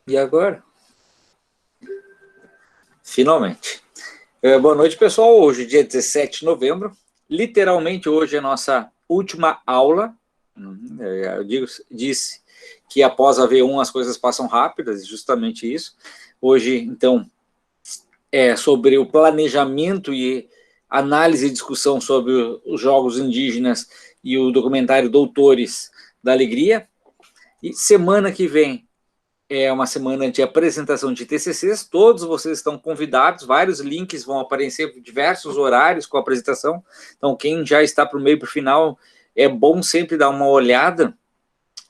E agora? Finalmente. Boa noite, pessoal. Hoje, dia 17 de novembro. Literalmente, hoje é a nossa última aula. Disse que após a V1 as coisas passam rápidas, justamente isso. Hoje, então, é sobre o planejamento e análise e discussão sobre os jogos indígenas e o documentário Doutores da Alegria. E semana que vem é uma semana de apresentação de TCCs, todos vocês estão convidados, vários links vão aparecer, diversos horários com a apresentação, então quem já está para o meio e para o final, é bom sempre dar uma olhada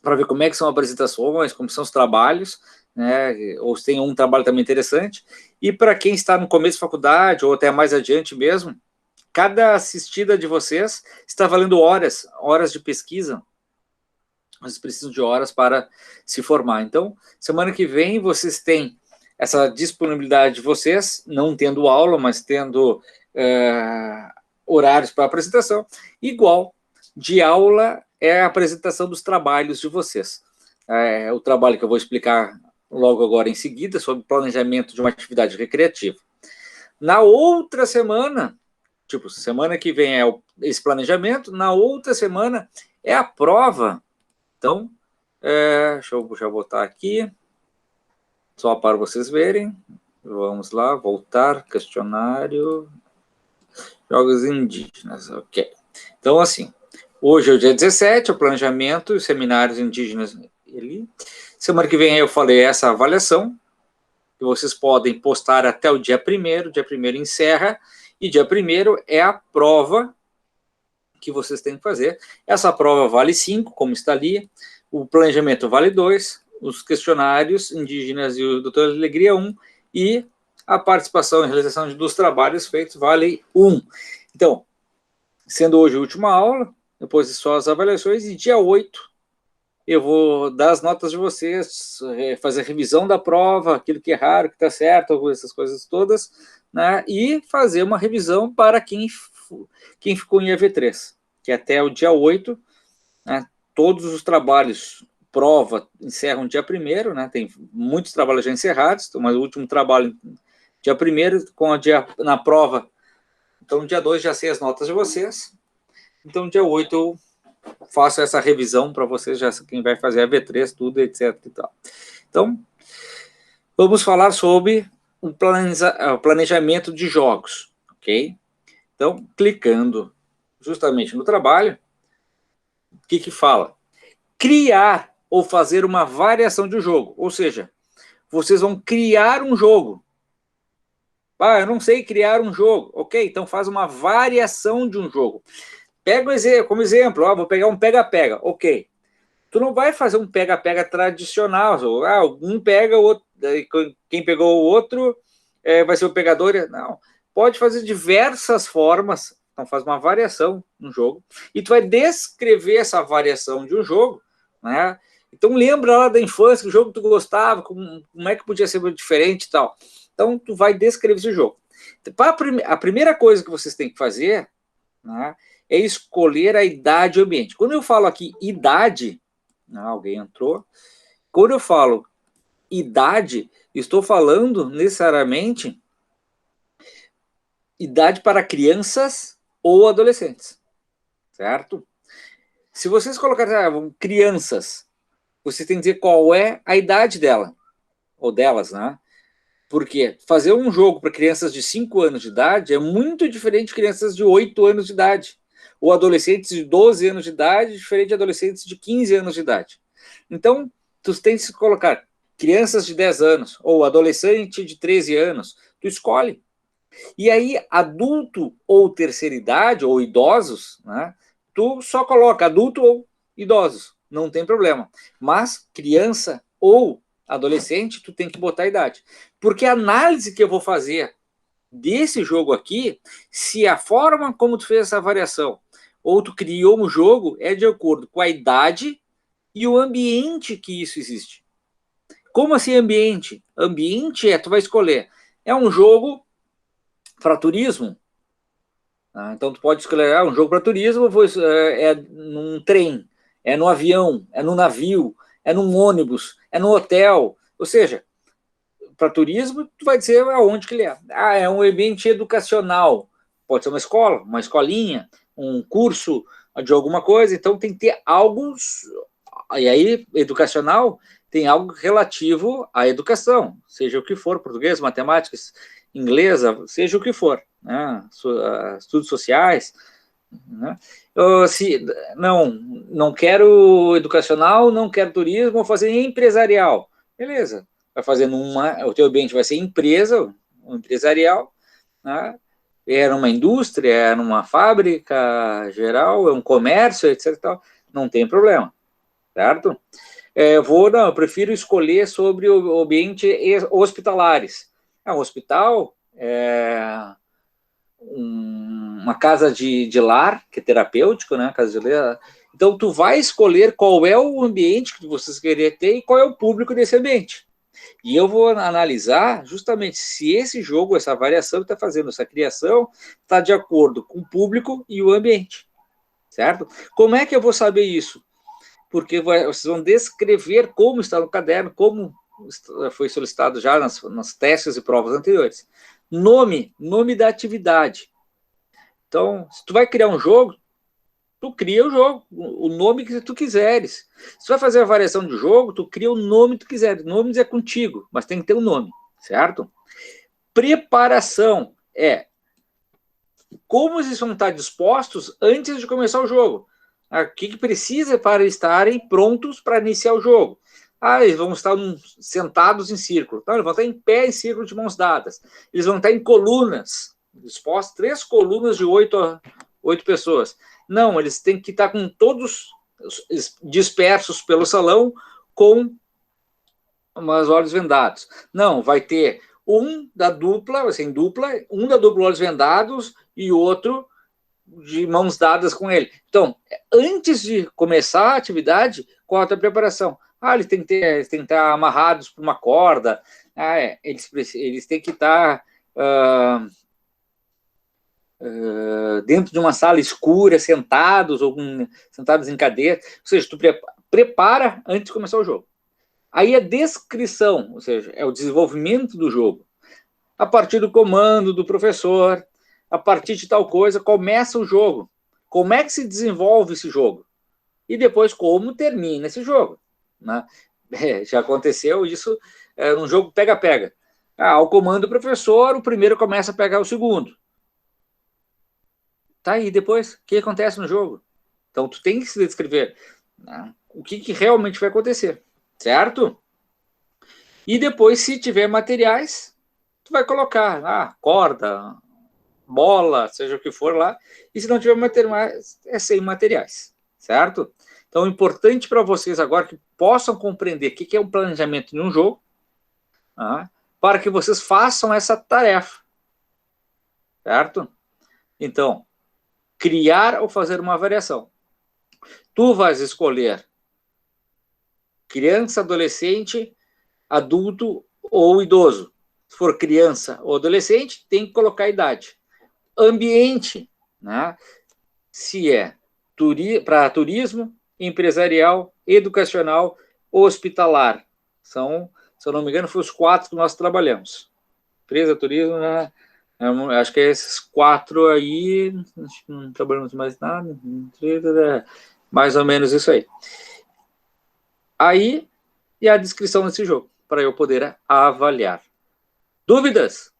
para ver como é que são as apresentações, como são os trabalhos, né, ou se tem um trabalho também interessante, e para quem está no começo da faculdade, ou até mais adiante mesmo, cada assistida de vocês está valendo horas de pesquisa, vocês precisam de horas para se formar. Então, semana que vem vocês têm essa disponibilidade de vocês, não tendo aula, mas tendo horários para apresentação. Igual de aula é a apresentação dos trabalhos de vocês. O trabalho que eu vou explicar logo agora em seguida, sobre planejamento de uma atividade recreativa. Na outra semana, tipo, semana que vem é esse planejamento, na outra semana é a prova. Então, deixa eu já botar aqui, só para vocês verem. Vamos lá, voltar, questionário, jogos indígenas, ok. Então, assim, hoje é o dia 17, o planejamento e os seminários indígenas. Semana que vem eu falei essa avaliação, que vocês podem postar até o dia 1º, dia 1º encerra, e dia 1º é a prova que vocês têm que fazer. Essa prova vale 5, como está ali, o planejamento vale 2, os questionários indígenas e o Doutor Alegria 1, e a participação e realização dos trabalhos feitos vale 1. Então, sendo hoje a última aula, depois só as avaliações, e dia 8 eu vou dar as notas de vocês, fazer a revisão da prova, aquilo que erraram, que está certo, essas coisas todas, né? E fazer uma revisão para quem ficou em EV3, que até o dia 8, né, todos os trabalhos, prova, encerram dia 1º, né, tem muitos trabalhos já encerrados, mas o último trabalho dia 1º, na prova, então no dia 2 já sei as notas de vocês, então dia 8 eu faço essa revisão para vocês, já quem vai fazer a V3, tudo, etc. E tal. Então, vamos falar sobre o planejamento de jogos, ok? Então, clicando justamente no trabalho, o que fala? Criar ou fazer uma variação de um jogo, ou seja, vocês vão criar um jogo. Eu não sei criar um jogo, ok? Então faz uma variação de um jogo. Pega como exemplo, vou pegar um pega-pega, ok. Tu não vai fazer um pega-pega tradicional, um pega, o outro, quem pegou o outro vai ser o pegador. Não, pode fazer diversas formas, então faz uma variação no jogo, e tu vai descrever essa variação de um jogo, né? Então lembra lá da infância, que o jogo que tu gostava, como é que podia ser diferente e tal. Então tu vai descrever esse jogo. A primeira coisa que vocês têm que fazer, né, é escolher a idade e o ambiente. Quando eu falo aqui idade, alguém entrou. Quando eu falo idade, estou falando necessariamente idade para crianças ou adolescentes, certo? Se vocês colocarem crianças, você tem que dizer qual é a idade dela, ou delas, né? Porque fazer um jogo para crianças de 5 anos de idade é muito diferente de crianças de 8 anos de idade, ou adolescentes de 12 anos de idade, diferente de adolescentes de 15 anos de idade. Então, tu tem que se colocar crianças de 10 anos, ou adolescente de 13 anos, tu escolhe. E aí, adulto ou terceira idade, ou idosos, né, tu só coloca adulto ou idosos, não tem problema. Mas criança ou adolescente, tu tem que botar a idade. Porque a análise que eu vou fazer desse jogo aqui, se a forma como tu fez essa variação, ou tu criou um jogo, é de acordo com a idade e o ambiente que isso existe. Como assim ambiente? Ambiente tu vai escolher. É um jogo para turismo? Então tu pode escolher um jogo para turismo, é num trem, é no avião, é no navio, é num ônibus, é no hotel. Ou seja, para turismo, tu vai dizer aonde que ele é. Ah, é um ambiente educacional. Pode ser uma escola, uma escolinha, um curso de alguma coisa. Então, tem que ter algo... E aí, educacional, tem algo relativo à educação, seja o que for, português, matemática, inglesa, seja o que for, né? Estudos sociais, né? Não quero educacional, não quero turismo, vou fazer empresarial. Beleza, vai fazer o teu ambiente vai ser empresa, um empresarial, né? Era uma indústria, era uma fábrica geral, é um comércio, etc. Tal. Não tem problema, certo? Eu prefiro escolher sobre o ambiente hospitalares. Um hospital, uma casa de lar, que é terapêutico, né? Casa de lar. Então, tu vai escolher qual é o ambiente que vocês querem ter e qual é o público desse ambiente. E eu vou analisar justamente se esse jogo, essa variação que está fazendo, essa criação, está de acordo com o público e o ambiente, certo? Como é que eu vou saber isso? Porque vocês vão descrever como está no caderno, como foi solicitado já nas testes e provas anteriores. Nome da atividade. Então, se tu vai criar um jogo, tu cria o jogo, o nome que tu quiseres. Se tu vai fazer a variação de jogo, tu cria o nome que tu quiseres. Nomes é contigo, mas tem que ter um nome, certo? Preparação é como eles vão estar dispostos antes de começar o jogo. O que precisa para estarem prontos para iniciar o jogo? Eles vão estar sentados em círculo. Não, eles vão estar em pé em círculo de mãos dadas. Eles vão estar em colunas, dispostos, 3 colunas de 8 pessoas. Não, eles têm que estar com todos dispersos pelo salão com os olhos vendados. Não, vai ter um da dupla, vai ser em dupla, um da dupla olhos vendados e outro de mãos dadas com ele. Então, antes de começar a atividade, qual a tua preparação? Eles têm que estar amarrados por uma corda, eles têm que estar dentro de uma sala escura, sentados em cadeira. Ou seja, tu prepara antes de começar o jogo. Aí a descrição, ou seja, é o desenvolvimento do jogo. A partir do comando do professor, a partir de tal coisa, começa o jogo. Como é que se desenvolve esse jogo? E depois, como termina esse jogo? Né? Já aconteceu isso num jogo pega-pega. Ao comando do professor, o primeiro começa a pegar o segundo. Tá aí, depois, o que acontece no jogo? Então, tu tem que se descrever, né, o que realmente vai acontecer, certo? E depois, se tiver materiais, tu vai colocar corda, bola, seja o que for lá, e se não tiver materiais, é sem materiais, certo? Então, é importante para vocês agora que possam compreender o que é um planejamento de um jogo, tá? Para que vocês façam essa tarefa, certo? Então, criar ou fazer uma variação. Tu vais escolher criança, adolescente, adulto ou idoso. Se for criança ou adolescente, tem que colocar a idade. Ambiente, né? Se é para turismo, empresarial, educacional, hospitalar. São, se eu não me engano, foram os 4 que nós trabalhamos. Empresa, turismo, né? Acho que é esses 4 aí, acho que não trabalhamos mais nada, mais ou menos isso aí. Aí, e a descrição desse jogo, para eu poder avaliar. Dúvidas?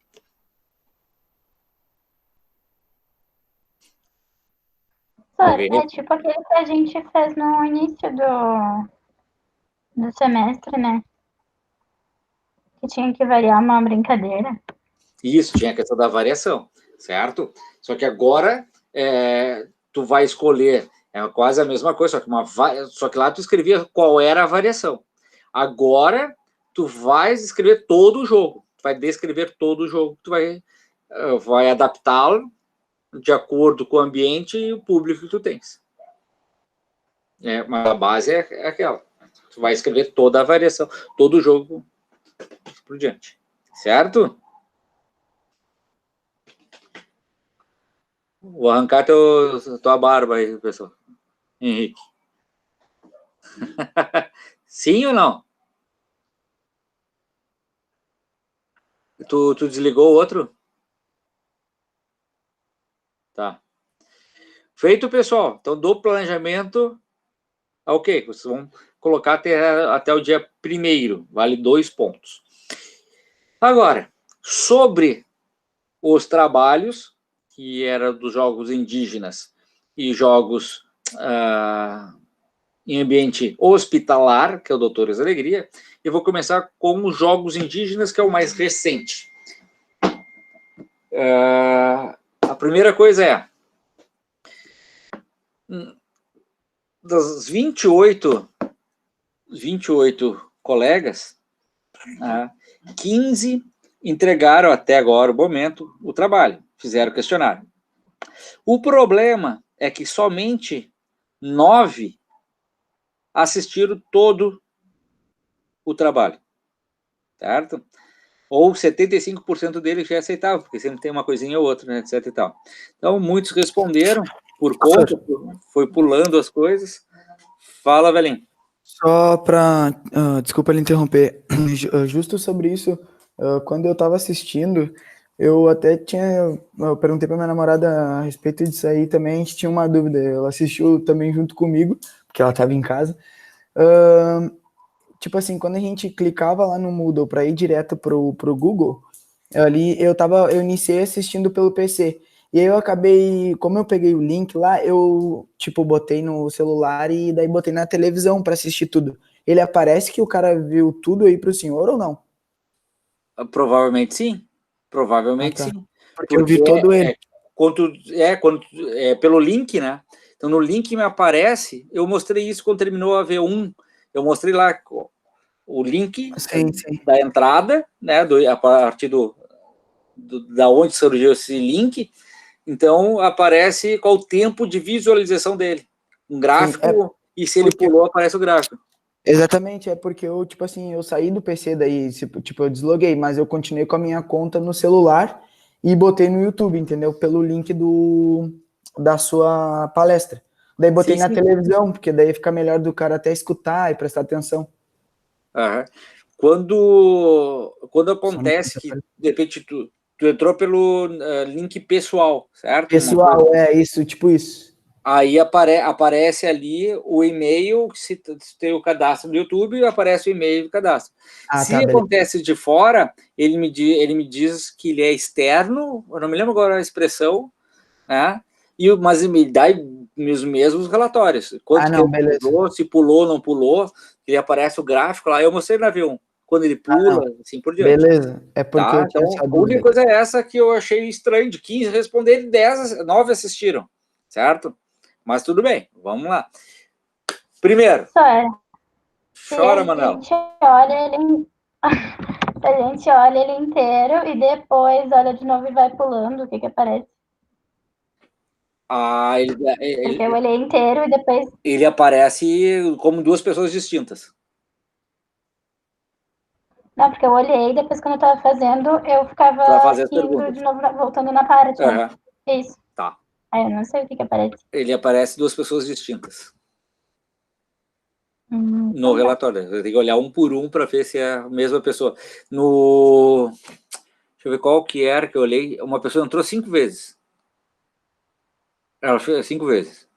É tipo aquele que a gente fez no início do semestre, né? Que tinha que variar uma brincadeira. Isso, tinha a questão da variação, certo? Só que agora tu vai escolher, é quase a mesma coisa, só que lá tu escrevia qual era a variação. Agora tu vais escrever todo o jogo, tu vai descrever todo o jogo, tu vai adaptá-lo de acordo com o ambiente e o público que tu tens. Mas a base é aquela. Tu vai escrever toda a variação, todo o jogo por diante, certo? Vou arrancar tua barba aí, pessoal. Henrique. Sim ou não? Tu desligou o outro? Tá. Feito, pessoal. Então, do planejamento, ok, vocês vão colocar até o dia 1º, vale 2 pontos. Agora, sobre os trabalhos, que era dos jogos indígenas e jogos em ambiente hospitalar, que é o Doutores da Alegria, eu vou começar com os jogos indígenas, que é o mais recente. A primeira coisa é, das 28 colegas, 15 entregaram até agora o momento o trabalho, fizeram o questionário. O problema é que somente 9 assistiram todo o trabalho, certo? Ou 75% deles já aceitavam, porque sempre tem uma coisinha ou outra, né, etc e tal. Então, muitos responderam por conta, foi pulando as coisas. Fala, velhinho. Só para, desculpa lhe interromper, justo sobre isso, quando eu estava assistindo, eu perguntei para minha namorada a respeito disso aí também, a gente tinha uma dúvida, ela assistiu também junto comigo, porque ela estava em casa. Tipo assim, quando a gente clicava lá no Moodle para ir direto pro Google, ali eu iniciei assistindo pelo PC. E aí eu acabei, como eu peguei o link lá, eu, tipo, botei no celular e daí botei na televisão para assistir tudo. Ele aparece que o cara viu tudo aí pro senhor ou não? Provavelmente sim. Provavelmente tá. sim. Porque eu vi todo ele. Pelo link, né? Então, no link me aparece, eu mostrei isso quando terminou a V1, eu mostrei lá o link Sim. da entrada, né? A partir da onde surgiu esse link. Então, aparece qual o tempo de visualização dele. Um gráfico, e se ele pulou, aparece o gráfico. Exatamente, é porque eu, tipo assim, eu saí do PC daí, tipo, eu desloguei, mas eu continuei com a minha conta no celular e botei no YouTube, entendeu? Pelo link da sua palestra. Daí botei na televisão, porque daí fica melhor do cara até escutar e prestar atenção. Quando acontece que, de repente, tu entrou pelo link pessoal, certo? Pessoal, isso, tipo isso. Aí aparece ali o e-mail, se tem o cadastro do YouTube, aparece o e-mail do cadastro. Se acontece de fora, ele me diz que ele é externo, eu não me lembro agora a expressão, né? Mas me dá os mesmos relatórios. Quanto que ele pulou, se pulou, não pulou, ele aparece o gráfico lá, eu mostrei na V1, quando ele pula, assim por diante. Beleza, é porque eu tinha então, a única coisa é essa que eu achei estranho, de 15 responderem, 9 assistiram, certo? Mas tudo bem, vamos lá. Primeiro. Chora, Manela. A gente olha ele inteiro e depois olha de novo e vai pulando. O que aparece? Porque eu olhei inteiro e depois... Ele aparece como 2 pessoas distintas. Não, porque eu olhei e depois quando eu tava fazendo, eu ficava indo de novo, voltando na parte. Né? Isso. Tá. Aí eu não sei o que aparece. Ele aparece 2 pessoas distintas. No relatório. Eu tenho que olhar um por um para ver se é a mesma pessoa. Deixa eu ver qual que era que eu olhei. Uma pessoa entrou 5 vezes. Ela fez 5 vezes.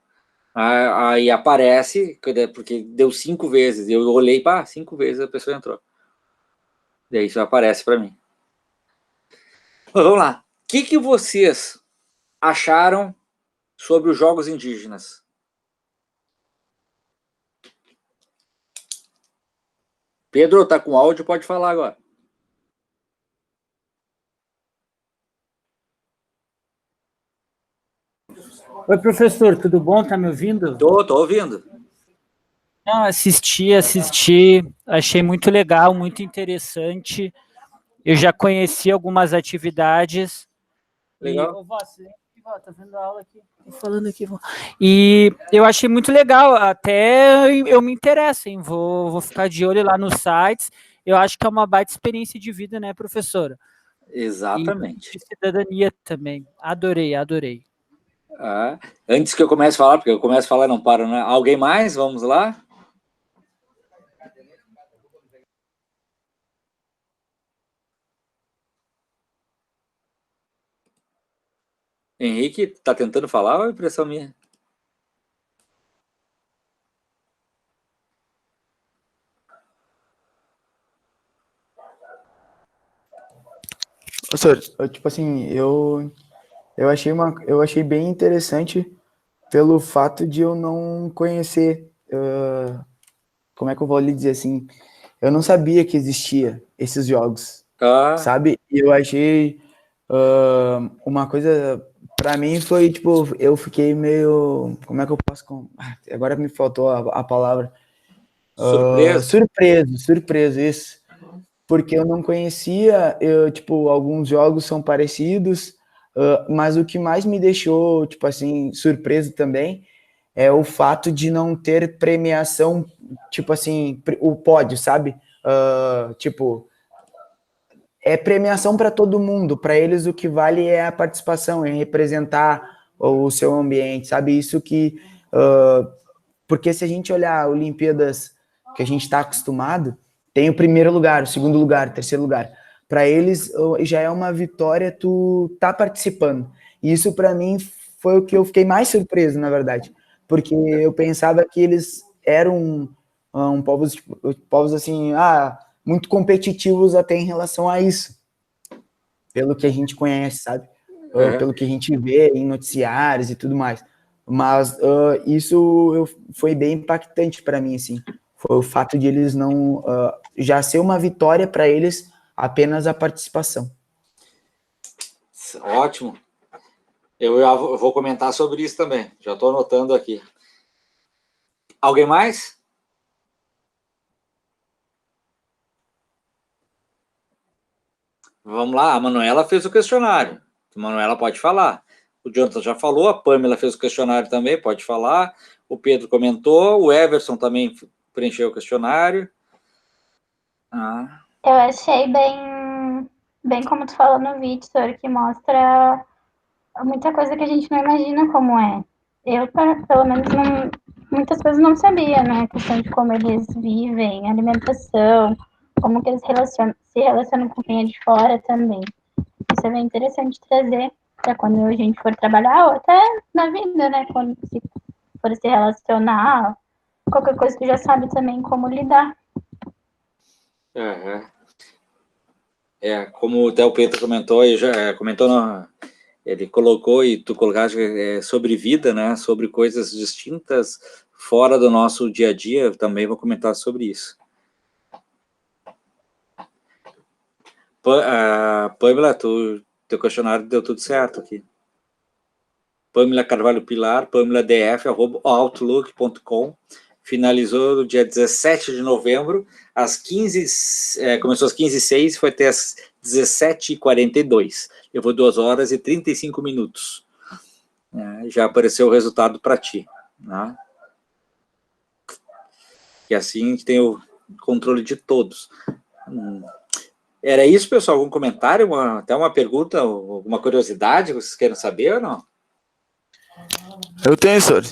Aí aparece, porque deu 5 vezes. Eu olhei, 5 vezes a pessoa entrou. Daí isso aparece para mim. Mas vamos lá. O que vocês acharam sobre os jogos indígenas? Pedro, tá com áudio, pode falar agora. Oi, professor, tudo bom? Tá me ouvindo? Tô ouvindo. Não, assisti, achei muito legal, muito interessante. Eu já conheci algumas atividades. Legal. Tá vendo a aula aqui? Tô falando aqui. E eu achei muito legal, até eu me interesso, hein? Vou ficar de olho lá nos sites. Eu acho que é uma baita experiência de vida, né, professora? Exatamente. E de cidadania também. Adorei. Antes que eu comece a falar, porque eu começo a falar e não paro, né? Alguém mais? Vamos lá? Henrique, tá tentando falar ou é impressão minha? Senhor, tipo assim, eu achei bem interessante pelo fato de eu não conhecer, como é que eu vou lhe dizer assim, eu não sabia que existia esses jogos, Ah, sabe? E eu achei uma coisa, pra mim foi tipo, eu fiquei meio, como é que eu posso, agora me faltou a palavra, surpreso? surpreso, isso. Porque eu não conhecia, tipo, alguns jogos são parecidos, mas o que mais me deixou, tipo assim, surpreso também é o fato de não ter premiação, tipo assim, o pódio, sabe? Tipo, é premiação para todo mundo, para eles o que vale é a participação, é representar o seu ambiente, sabe? Isso que, porque se a gente olhar Olimpíadas que a gente está acostumado, tem o primeiro lugar, o segundo lugar, o terceiro lugar. Para eles já é uma vitória tu tá participando. E isso para mim foi o que eu fiquei mais surpreso, na verdade, porque eu pensava que eles eram povos, tipo, povos assim, muito competitivos até em relação a isso, pelo que a gente conhece, sabe? É. Pelo que a gente vê em noticiários e tudo mais. Mas foi bem impactante para mim, assim. Foi o fato de eles não já ser uma vitória para eles apenas a participação. Ótimo. Eu já vou comentar sobre isso também. Já estou anotando aqui. Alguém mais? Vamos lá. A Manuela fez o questionário. A Manuela pode falar. O Jonathan já falou. A Pamela fez o questionário também. Pode falar. O Pedro comentou. O Everson também preencheu o questionário. Eu achei bem como tu falou no vídeo, Sor, que mostra muita coisa que a gente não imagina como é. Eu, pelo menos, muitas coisas não sabia, né? A questão de como eles vivem, alimentação, como que eles se relacionam com quem é de fora também. Isso é bem interessante trazer para quando a gente for trabalhar, ou até na vida, né? Quando se for se relacionar, qualquer coisa que já sabe também como lidar. Como até o Pedro comentou, ele colocou e tu colocaste sobre vida, né? Sobre coisas distintas fora do nosso dia a dia. Eu também vou comentar sobre isso. Pamela, teu questionário deu tudo certo aqui. Pamela Carvalho Pilar, pameladf@outlook.com. Finalizou no dia 17 de novembro, começou às 15h06 e foi até às 17h42. Levou 2 horas e 35 minutos. Já apareceu o resultado para ti. Né? E assim a gente tem o controle de todos. Era isso, pessoal? Algum comentário? Até uma pergunta, alguma curiosidade que vocês queiram saber ou não? Eu tenho, senhor.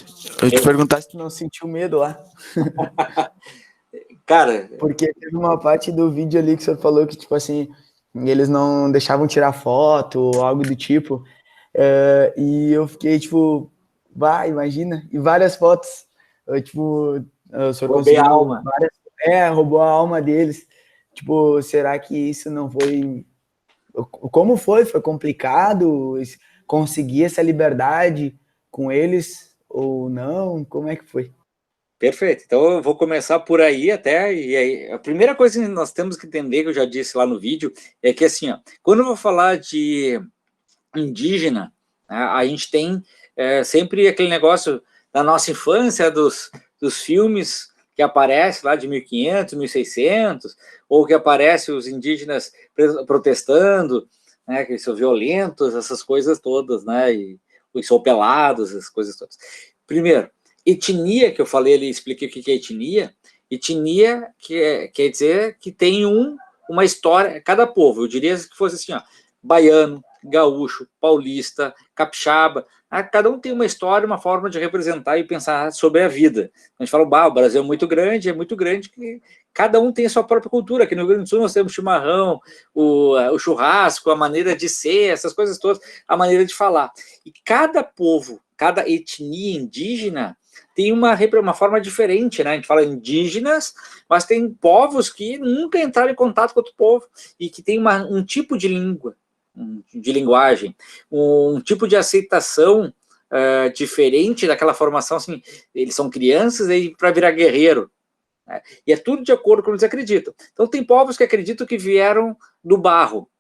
Eu te perguntar se tu não sentiu medo lá. Cara... Porque teve uma parte do vídeo ali que você falou que, tipo assim, eles não deixavam tirar foto ou algo do tipo. E eu fiquei, tipo, imagina. E várias fotos. Tipo, o senhor Roubei a conseguiu alma. roubou a alma deles. Tipo, será que isso não foi... Como foi? Foi complicado conseguir essa liberdade com eles ou não? Como é que foi? Perfeito. Então eu vou começar por aí até, e aí a primeira coisa que nós temos que entender, que eu já disse lá no vídeo, é que assim, quando eu vou falar de indígena, a gente tem sempre aquele negócio da nossa infância, dos filmes que aparecem lá de 1500, 1600, ou que aparecem os indígenas protestando, né, que são violentos, essas coisas todas, né, e são pelados, essas coisas todas. Primeiro, etnia, que eu falei ali, expliquei o que é etnia. Etnia quer dizer que tem uma história, cada povo, eu diria que fosse assim, baiano, gaúcho, paulista, capixaba. Cada um tem uma história, uma forma de representar e pensar sobre a vida. A gente fala, o Brasil é muito grande que cada um tem a sua própria cultura. Aqui no Rio Grande do Sul nós temos chimarrão, o churrasco, a maneira de ser, essas coisas todas, a maneira de falar. E cada povo, cada etnia indígena tem uma forma diferente, né? A gente fala indígenas, mas tem povos que nunca entraram em contato com outro povo e que tem um tipo de língua, de linguagem, um tipo de aceitação diferente daquela formação, assim, eles são crianças para virar guerreiro, né? E é tudo de acordo com o que eles acreditam. Então tem povos que acreditam que vieram do barro.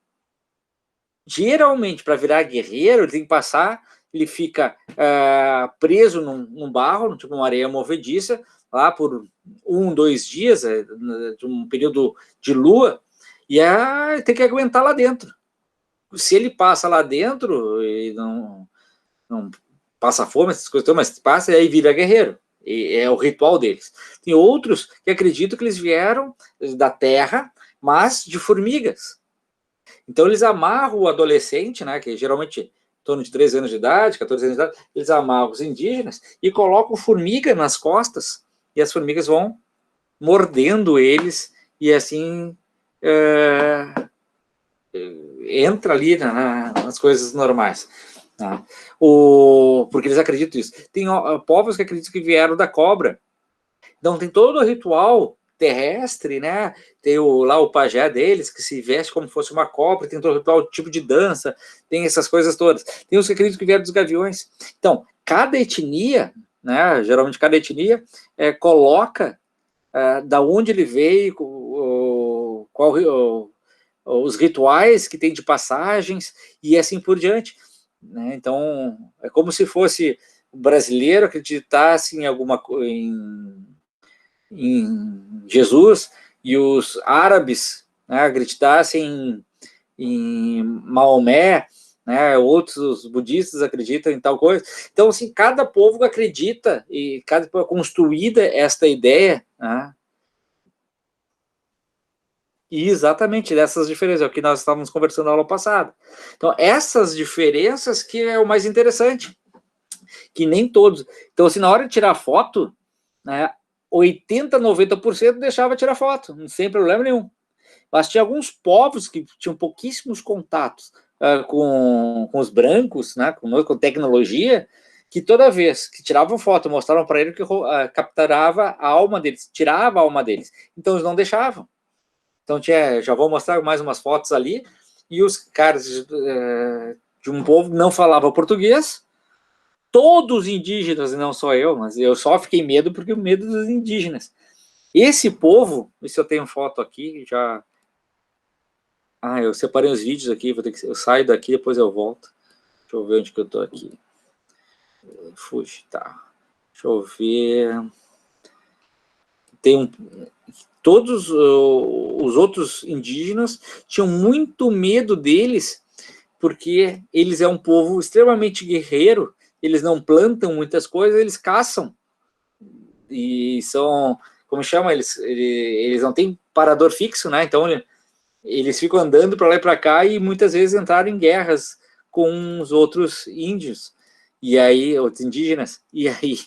Geralmente, para virar guerreiro, ele tem que passar, ele fica preso num barro, tipo uma areia movediça, lá por 2 dias, de um período de lua, e tem que aguentar lá dentro. Se ele passa lá dentro e não passa fome, essas coisas, mas passa e aí vira guerreiro. É o ritual deles. Tem outros que acreditam que eles vieram da terra, mas de formigas. Então eles amarram o adolescente, né, que geralmente em torno de 13 anos de idade, 14 anos de idade, eles amarram os indígenas e colocam formiga nas costas, e as formigas vão mordendo eles, e assim entra ali nas coisas normais. Tá? Porque eles acreditam nisso. Tem povos que acreditam que vieram da cobra. Então tem todo o ritual terrestre, né? Tem lá o pajé deles, que se veste como se fosse uma cobra, tem todo o ritual, tipo de dança, tem essas coisas todas. Tem os que acreditam que vieram dos gaviões. Então, cada etnia, né? Geralmente cada etnia coloca da onde ele veio, os rituais que tem de passagens e assim por diante, né? Então é como se fosse o brasileiro acreditasse em Jesus e os árabes, né, acreditassem em Maomé, né, outros budistas acreditam em tal coisa. Então assim, cada povo acredita e cada povo é construída esta ideia, né? E exatamente dessas diferenças, é o que nós estávamos conversando na aula passada. Então, essas diferenças que é o mais interessante, que nem todos. Então, assim, na hora de tirar foto, né, 80%, 90% deixava tirar foto, sem problema nenhum. Mas tinha alguns povos que tinham pouquíssimos contatos com os brancos, né, com tecnologia, que toda vez que tiravam foto, mostravam para ele que capturava a alma deles, tirava a alma deles. Então, eles não deixavam. Então, já vou mostrar mais umas fotos ali, e os caras de um povo não falavam português, todos indígenas, e não só eu, mas eu só fiquei medo porque o medo dos indígenas. Esse povo, se eu tenho foto aqui, já... eu separei os vídeos aqui, eu saio daqui, depois eu volto. Deixa eu ver onde que eu tô aqui. Fugi, tá. Deixa eu ver... Todos os outros indígenas tinham muito medo deles, porque eles é um povo extremamente guerreiro, eles não plantam muitas coisas, eles caçam. E são, como chama, eles não têm parador fixo, né? Então eles ficam andando para lá e para cá e muitas vezes entraram em guerras com os outros índios, e aí, outros indígenas, e aí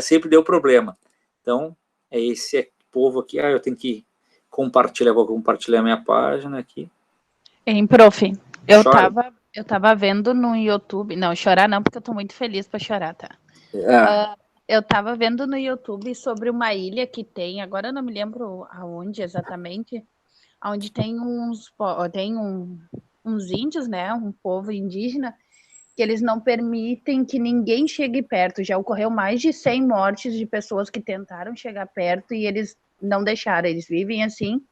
sempre deu problema. Então, é esse povo aqui. Eu tenho que compartilhar, vou compartilhar minha página aqui. Hein, prof, eu tava vendo no YouTube, não, chorar não, porque eu tô muito feliz para chorar, tá? Eu tava vendo no YouTube sobre uma ilha que tem, agora eu não me lembro aonde exatamente, onde tem uns índios, né, um povo indígena, que eles não permitem que ninguém chegue perto. Já ocorreu mais de 100 mortes de pessoas que tentaram chegar perto e eles não deixaram. Eles vivem assim,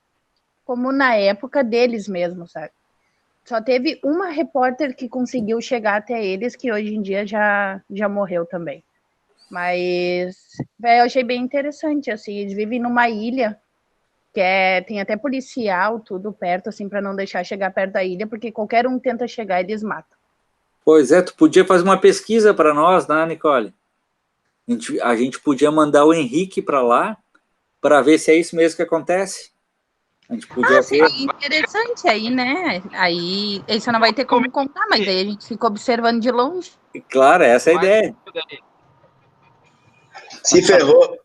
como na época deles mesmo, sabe? Só teve uma repórter que conseguiu chegar até eles, que hoje em dia já morreu também. Mas eu achei bem interessante, assim, eles vivem numa ilha que tem até policial, tudo perto, assim, para não deixar chegar perto da ilha, porque qualquer um tenta chegar, eles matam. Pois é, tu podia fazer uma pesquisa para nós, né, Nicole? A gente podia mandar o Henrique para lá, para ver se é isso mesmo que acontece. A gente podia seria interessante aí, né? Aí você não vai ter como contar, mas aí a gente fica observando de longe. Claro, essa é a ideia. Se ferrou.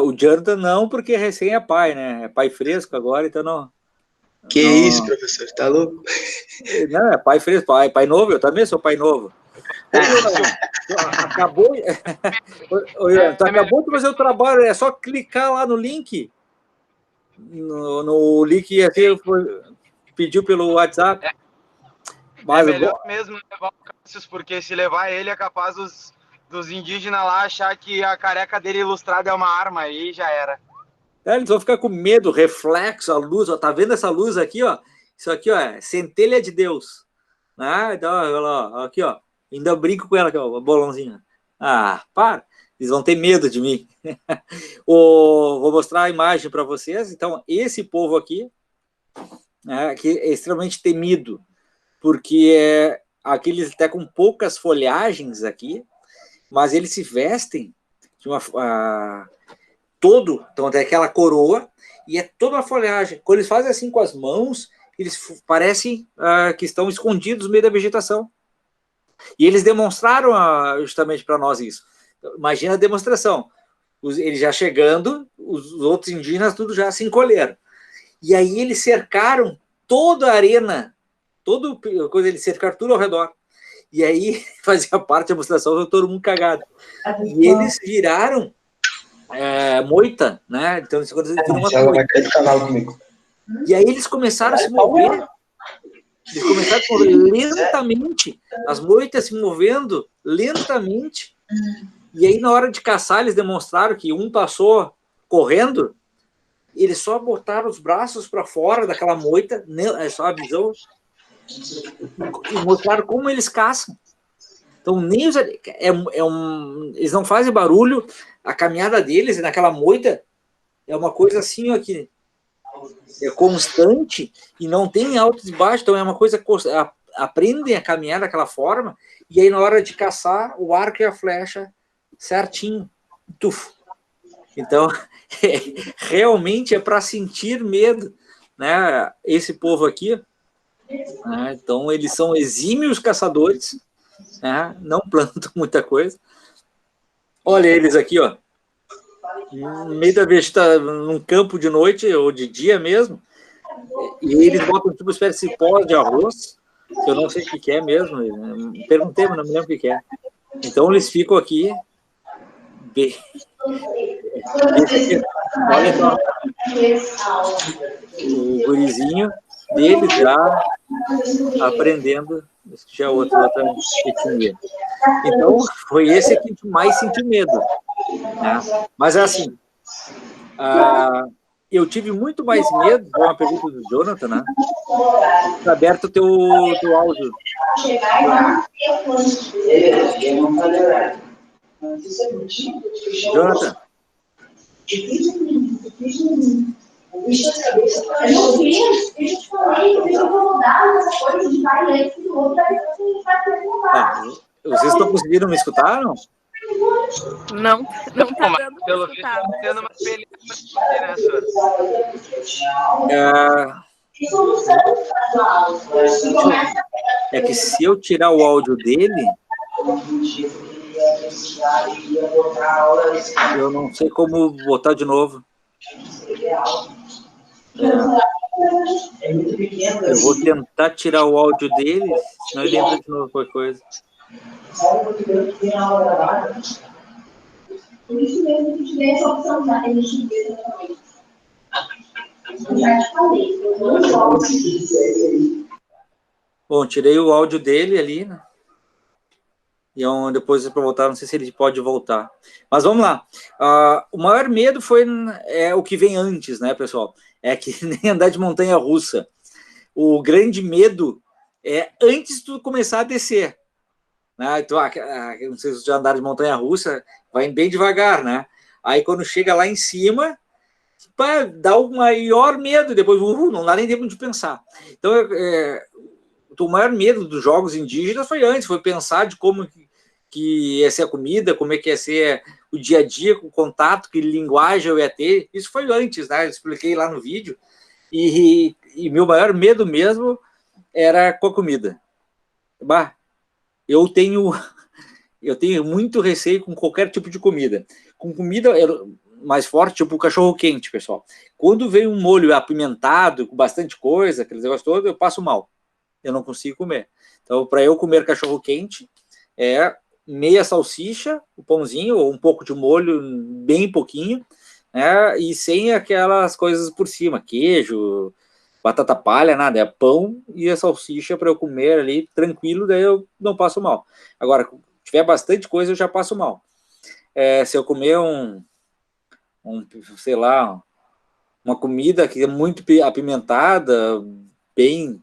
O Jonathan não, porque recém é pai, né? É pai fresco agora, então não. Que não, isso, professor? Tá louco? Não, é pai fresco, pai novo, eu também sou pai novo. Acabou. Tu acabou de fazer o trabalho, é só clicar lá no link. No link assim, pediu pelo WhatsApp. Mas, é melhor mesmo levar o Cassius, porque se levar ele é capaz dos indígenas lá achar que a careca dele ilustrada é uma arma, aí já era. Eles vão ficar com medo, reflexo, a luz, ó, tá vendo essa luz aqui, ó? Isso aqui, ó, é centelha de Deus. Então, ó, aqui, ó, ainda brinco com ela aqui, ó, o bolãozinho. Para, eles vão ter medo de mim. Vou mostrar a imagem para vocês. Então, esse povo aqui, que é extremamente temido, porque aqui eles até com poucas folhagens aqui, mas eles se vestem de uma... então tem aquela coroa, e é toda uma folhagem. Quando eles fazem assim com as mãos, eles parecem que estão escondidos no meio da vegetação. E eles demonstraram justamente para nós isso. Imagina a demonstração. Eles já chegando, os outros indígenas tudo já se encolheram. E aí eles cercaram toda a arena, eles cercaram tudo ao redor. E aí fazia parte da demonstração, todo mundo cagado. E eles viraram moita, né? Então eles viram uma moita. E aí eles começaram a se mover. Eles começaram a mover lentamente, as moitas se movendo lentamente. E aí, na hora de caçar, eles demonstraram que um passou correndo, eles só botaram os braços para fora daquela moita, só a visão, e mostraram como eles caçam. Então, nem eles não fazem barulho, a caminhada deles naquela moita é uma coisa assim, ó, que é constante e não tem altos e baixos, então é uma coisa, aprendem a caminhar daquela forma, e aí na hora de caçar, o arco e a flecha certinho, tufo. Então, realmente é para sentir medo, né? Esse povo aqui, né? Então eles são exímios caçadores, né? Não plantam muita coisa. Olha eles aqui, ó, no meio da vegetação, num campo de noite ou de dia mesmo, e eles botam tipo uma espécie de pó de arroz, que eu não sei o que é mesmo, perguntei, mas não me lembro o que é. Então eles ficam aqui, olha só, o gurizinho deles já aprendendo, já outra etnia. Então foi esse que mais sentiu medo, né? Mas é assim, eu tive muito mais medo, é uma pergunta do Jonathan, né? Está aberto o teu áudio. Jonathan. Vocês estão conseguindo me escutar, não? Não tá dando pelo pra visto, escutar. tendo uma experiência, né, É que se eu tirar o áudio dele, eu não sei como botar de novo. Eu vou tentar tirar o áudio dele, senão ele entra de novo qualquer coisa. Por isso mesmo que tiver essa opção, já tem que ver também. Eu já te falei, eu não gosto disso. Bom, tirei o áudio dele ali, né? E depois para voltar, não sei se ele pode voltar. Mas vamos lá. O maior medo foi o que vem antes, né, pessoal? É que nem andar de montanha-russa. O grande medo é antes de tu começar a descer. Né? Então, não sei se você já andaram de montanha-russa, vai bem devagar, né? Aí quando chega lá em cima, dá o maior medo, depois não dá nem tempo de pensar. Então, o maior medo dos jogos indígenas foi antes, foi pensar de como que ia ser a comida, como é que ia ser o dia a dia, com contato, que linguagem eu ia ter. Isso foi antes, né? Eu expliquei lá no vídeo. E meu maior medo mesmo era com a comida. Bah, eu tenho muito receio com qualquer tipo de comida. Com comida mais forte, tipo o cachorro-quente, pessoal. Quando vem um molho apimentado, com bastante coisa, aqueles negócios todos, eu passo mal. Eu não consigo comer. Então, para eu comer cachorro-quente, é meia salsicha, o pãozinho, ou um pouco de molho, bem pouquinho, né? E sem aquelas coisas por cima, queijo, batata palha, nada. É pão e a salsicha para eu comer ali tranquilo, daí eu não passo mal. Agora, se tiver bastante coisa, eu já passo mal. Se eu comer sei lá, uma comida que é muito apimentada, bem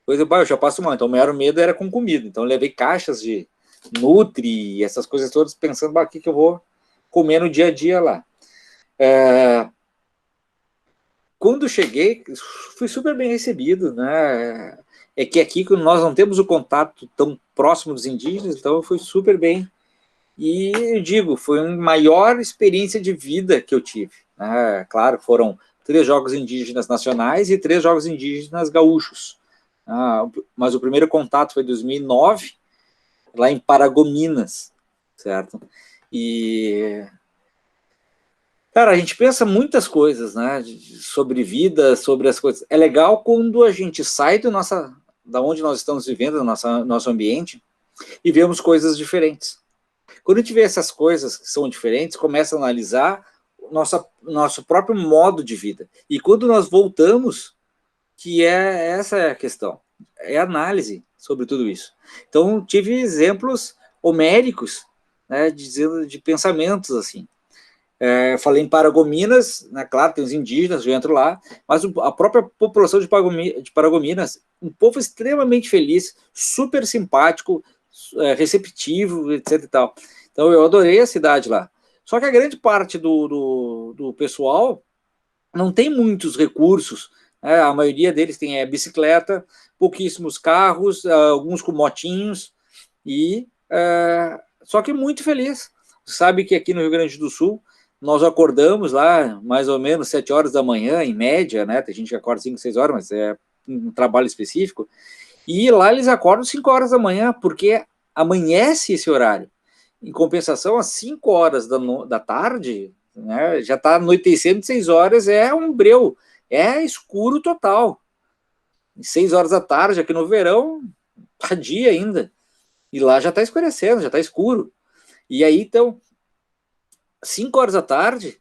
coisa, eu já passo mal. Então, o maior medo era com comida. Então, eu levei caixas de Nutri, essas coisas todas, pensando, o que eu vou comer no dia a dia lá. Quando cheguei, fui super bem recebido, né? É que aqui nós não temos o contato tão próximo dos indígenas, então eu fui super bem. E eu digo, foi a maior experiência de vida que eu tive, né? Claro, foram 3 jogos indígenas nacionais e 3 jogos indígenas gaúchos. Mas o primeiro contato foi em 2009, lá em Paragominas, certo? E, cara, a gente pensa muitas coisas, né? Sobre vida, sobre as coisas. É legal quando a gente sai da onde nós estamos vivendo, do nosso ambiente, e vemos coisas diferentes. Quando a gente vê essas coisas que são diferentes, começa a analisar nosso próprio modo de vida. E quando nós voltamos, que essa é a questão, é a análise sobre tudo isso. Então, tive exemplos homéricos, né, de pensamentos assim. Falei em Paragominas, né, claro, tem os indígenas, eu entro lá, mas a própria população de Paragominas, um povo extremamente feliz, super simpático, receptivo, etc e tal. Então, eu adorei a cidade lá. Só que a grande parte do pessoal não tem muitos recursos, né? A maioria deles tem bicicleta, pouquíssimos carros, alguns com motinhos, só que muito feliz. Sabe que aqui no Rio Grande do Sul, nós acordamos lá mais ou menos 7 horas da manhã, em média, né? Tem gente que acorda 5, 6 horas, mas é um trabalho específico. E lá eles acordam 5 horas da manhã, porque amanhece esse horário. Em compensação, às 5 horas da tarde, né, já está anoitecendo, 6 horas é um breu, é escuro total. 6 horas da tarde, aqui no verão, tá dia ainda. E lá já está escurecendo, já está escuro. E aí, então, 5 horas da tarde,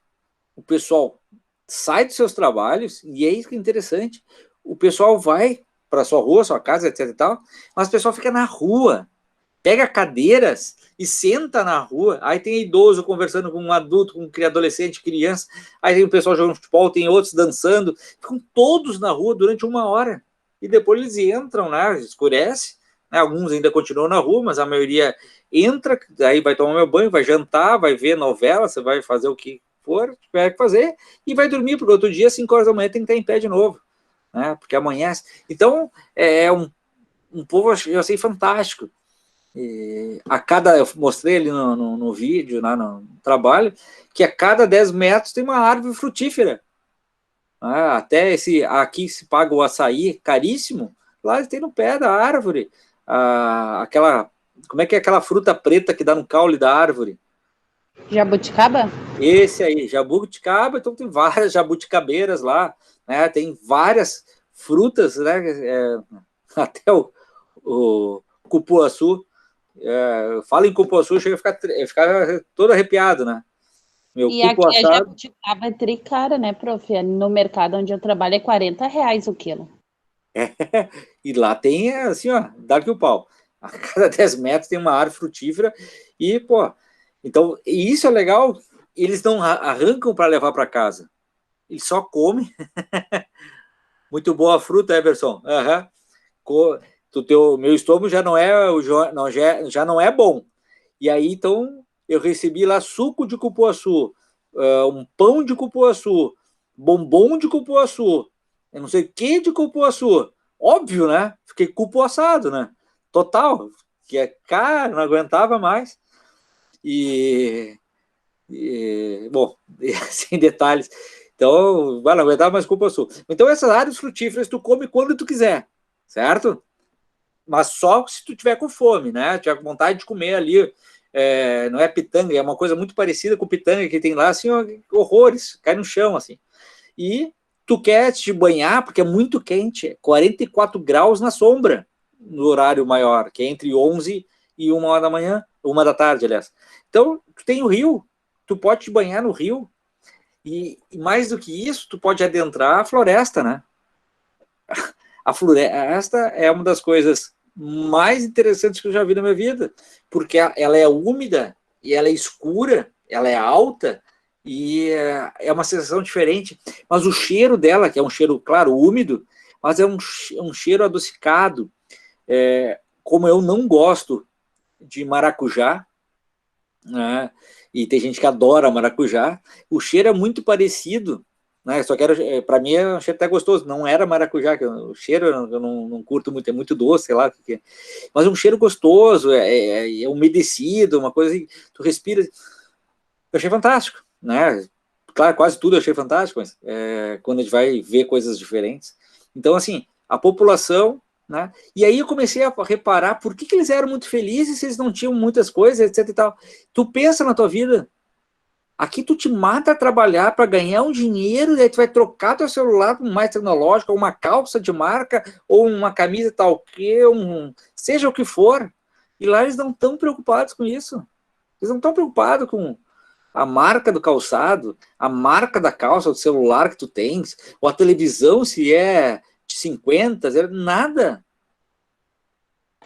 o pessoal sai dos seus trabalhos, e é isso que é interessante, o pessoal vai para sua rua, sua casa, etc e tal, mas o pessoal fica na rua, pega cadeiras e senta na rua. Aí tem idoso conversando com um adulto, com um adolescente, criança, aí tem o pessoal jogando futebol, tem outros dançando, ficam todos na rua durante 1 hora, e depois eles entram, né, escurece, né, alguns ainda continuam na rua, mas a maioria entra, aí vai tomar meu banho, vai jantar, vai ver novela, você vai fazer o que for, tiver que fazer, e vai dormir, porque outro dia, 5 horas da manhã, tem que estar em pé de novo, né, porque amanhece. Então, um povo, eu achei fantástico. Eu mostrei ali no vídeo, no trabalho, que a cada 10 metros tem uma árvore frutífera. Até aqui se paga o açaí caríssimo, lá tem no pé da árvore. Como é que é aquela fruta preta que dá no caule da árvore? Jabuticaba? Esse aí, jabuticaba. Então tem várias jabuticabeiras lá, né? Tem várias frutas, né? Até o cupuaçu. Fala em cupuaçu, chega a ficar todo arrepiado, né? E aqui a jabuticaba é tricara, né, prof? No mercado onde eu trabalho é R$40 o quilo. E lá tem, assim, ó, dá que o pau. A cada 10 metros tem uma árvore frutífera e, pô, então, e isso é legal, eles não arrancam para levar para casa. Eles só comem. Muito boa a fruta, Everson. Meu estômago já não é bom. E aí, então, eu recebi lá suco de cupuaçu, um pão de cupuaçu, bombom de cupuaçu, eu não sei o que de cupuaçu. Óbvio, né? Fiquei cupuaçado, né? Total. Que é caro, não aguentava mais. Bom, sem detalhes. Então, vai, não vai dar mais culpa sua. Então, essas áreas frutíferas tu come quando tu quiser, certo? Mas só se tu tiver com fome, né? Tiver com vontade de comer ali. Não é pitanga, é uma coisa muito parecida com pitanga que tem lá, assim, horrores, cai no chão, assim. E tu quer te banhar, porque é muito quente, 44 graus na sombra, no horário maior, que é entre 11 e 1 hora da manhã, 1 da tarde, aliás. Então, tu tem o rio, tu pode te banhar no rio, e mais do que isso, tu pode adentrar a floresta, né? A floresta é uma das coisas mais interessantes que eu já vi na minha vida, porque ela é úmida, e ela é escura, ela é alta, e é uma sensação diferente, mas o cheiro dela, que é um cheiro, claro, úmido, mas é um cheiro adocicado, como eu não gosto de maracujá, né, e tem gente que adora maracujá, o cheiro é muito parecido, né, só que para mim é um cheiro até gostoso, não era maracujá, que o cheiro eu não curto muito, é muito doce, sei lá, mas é um cheiro gostoso, é umedecido, uma coisa que tu respira, eu achei fantástico, né, claro, quase tudo eu achei fantástico, mas quando a gente vai ver coisas diferentes, então assim, a população, né, e aí eu comecei a reparar por que eles eram muito felizes se eles não tinham muitas coisas, etc e tal, tu pensa na tua vida, aqui tu te mata a trabalhar para ganhar um dinheiro, e aí tu vai trocar teu celular por um mais tecnológico, ou uma calça de marca, ou uma camisa tal que, seja o que for, e lá eles não estão preocupados com isso, eles não estão preocupados com a marca do calçado, a marca da calça, do celular que tu tens, ou a televisão se é de 50, nada.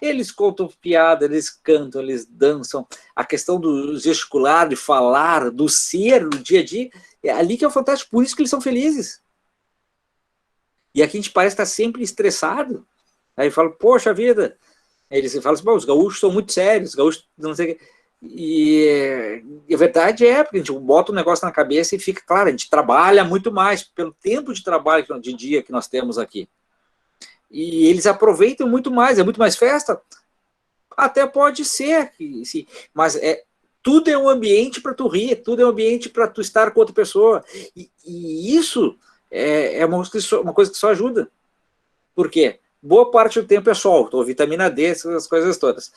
Eles contam piada, eles cantam, eles dançam. A questão do gesticular, de falar, do ser, do dia a dia, é ali que é o fantástico, por isso que eles são felizes. E aqui a gente parece estar sempre estressado. Aí fala, poxa vida. Aí eles falam assim, os gaúchos são muito sérios, os gaúchos não sei o quê. E a verdade porque a gente bota um negócio na cabeça e fica, claro, a gente trabalha muito mais pelo tempo de trabalho de dia que nós temos aqui. E eles aproveitam muito mais, é muito mais festa? Até pode ser, sim, mas tudo é um ambiente para tu rir, tudo é um ambiente para tu estar com outra pessoa. E isso é uma coisa que só ajuda. Por quê? Boa parte do tempo é sol, então, vitamina D, essas coisas todas.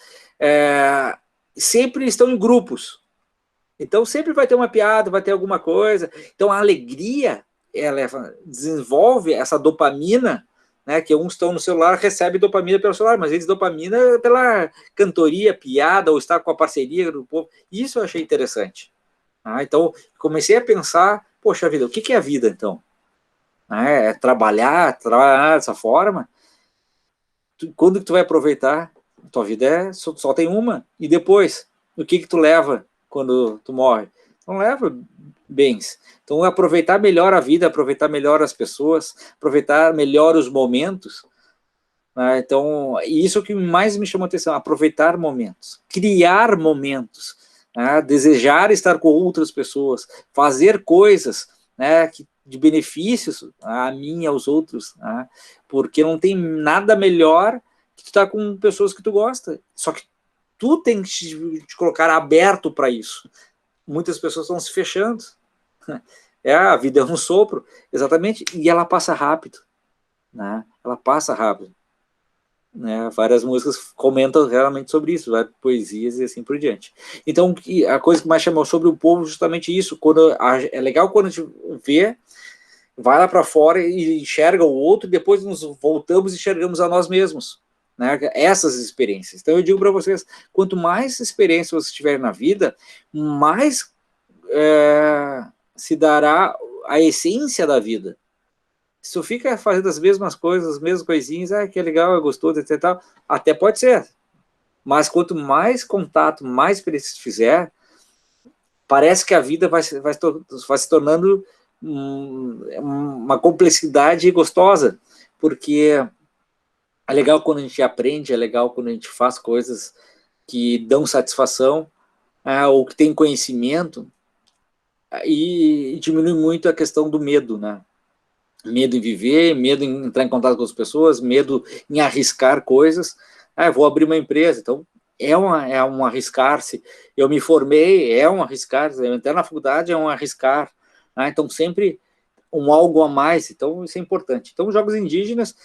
Sempre estão em grupos. Então, sempre vai ter uma piada, vai ter alguma coisa. Então, a alegria, ela desenvolve essa dopamina, né, que uns estão no celular, recebem dopamina pelo celular, mas eles dopamina pela cantoria, piada, ou estar com a parceria do povo. Isso eu achei interessante. Então, comecei a pensar, poxa vida, o que é a vida, então? Trabalhar dessa forma? Quando que tu vai aproveitar? Tua vida só tem uma. E depois, o que tu leva quando tu morre? Não leva bens. Então, aproveitar melhor a vida, aproveitar melhor as pessoas, aproveitar melhor os momentos. Então, isso é o que mais me chamou a atenção, aproveitar momentos, criar momentos, desejar estar com outras pessoas, fazer coisas de benefícios a mim e aos outros, porque não tem nada melhor que tu estar com pessoas que tu gosta. Só que tu tem que te colocar aberto para isso. Muitas pessoas estão se fechando. A vida é um sopro, exatamente, e ela passa rápido. Ela passa rápido. Várias músicas comentam realmente sobre isso, várias poesias e assim por diante. Então, a coisa que mais chamou sobre o povo justamente isso. É legal quando a gente vê, vai lá para fora e enxerga o outro, e depois nos voltamos e enxergamos a nós mesmos. Essas experiências. Então eu digo para vocês, quanto mais experiência você tiver na vida, mais se dará a essência da vida. Se tu fica fazendo as mesmas coisas, as mesmas coisinhas, que é legal, é gostoso, etc., até pode ser. Mas quanto mais contato, mais experiência tu fizer, parece que a vida vai se tornando uma complexidade gostosa, porque é legal quando a gente aprende, é legal quando a gente faz coisas que dão satisfação, ou que tem conhecimento, e diminui muito a questão do medo, Medo em viver, medo em entrar em contato com as pessoas, medo em arriscar coisas. Vou abrir uma empresa, então é um arriscar-se. Eu me formei, é um arriscar-se. Eu entrar na faculdade é um arriscar. Né? Então, sempre um algo a mais. Então, isso é importante. Então, os jogos indígenas,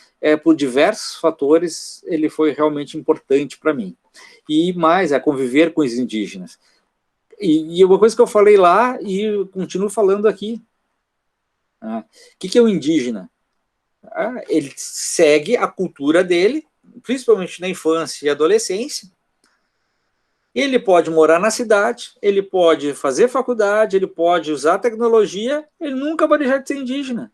por diversos fatores, ele foi realmente importante para mim. E mais, conviver com os indígenas. E uma coisa que eu falei lá, e eu continuo falando aqui. O que é o indígena? Ele segue a cultura dele, principalmente na infância e adolescência. Ele pode morar na cidade, ele pode fazer faculdade, ele pode usar tecnologia, ele nunca vai deixar de ser indígena.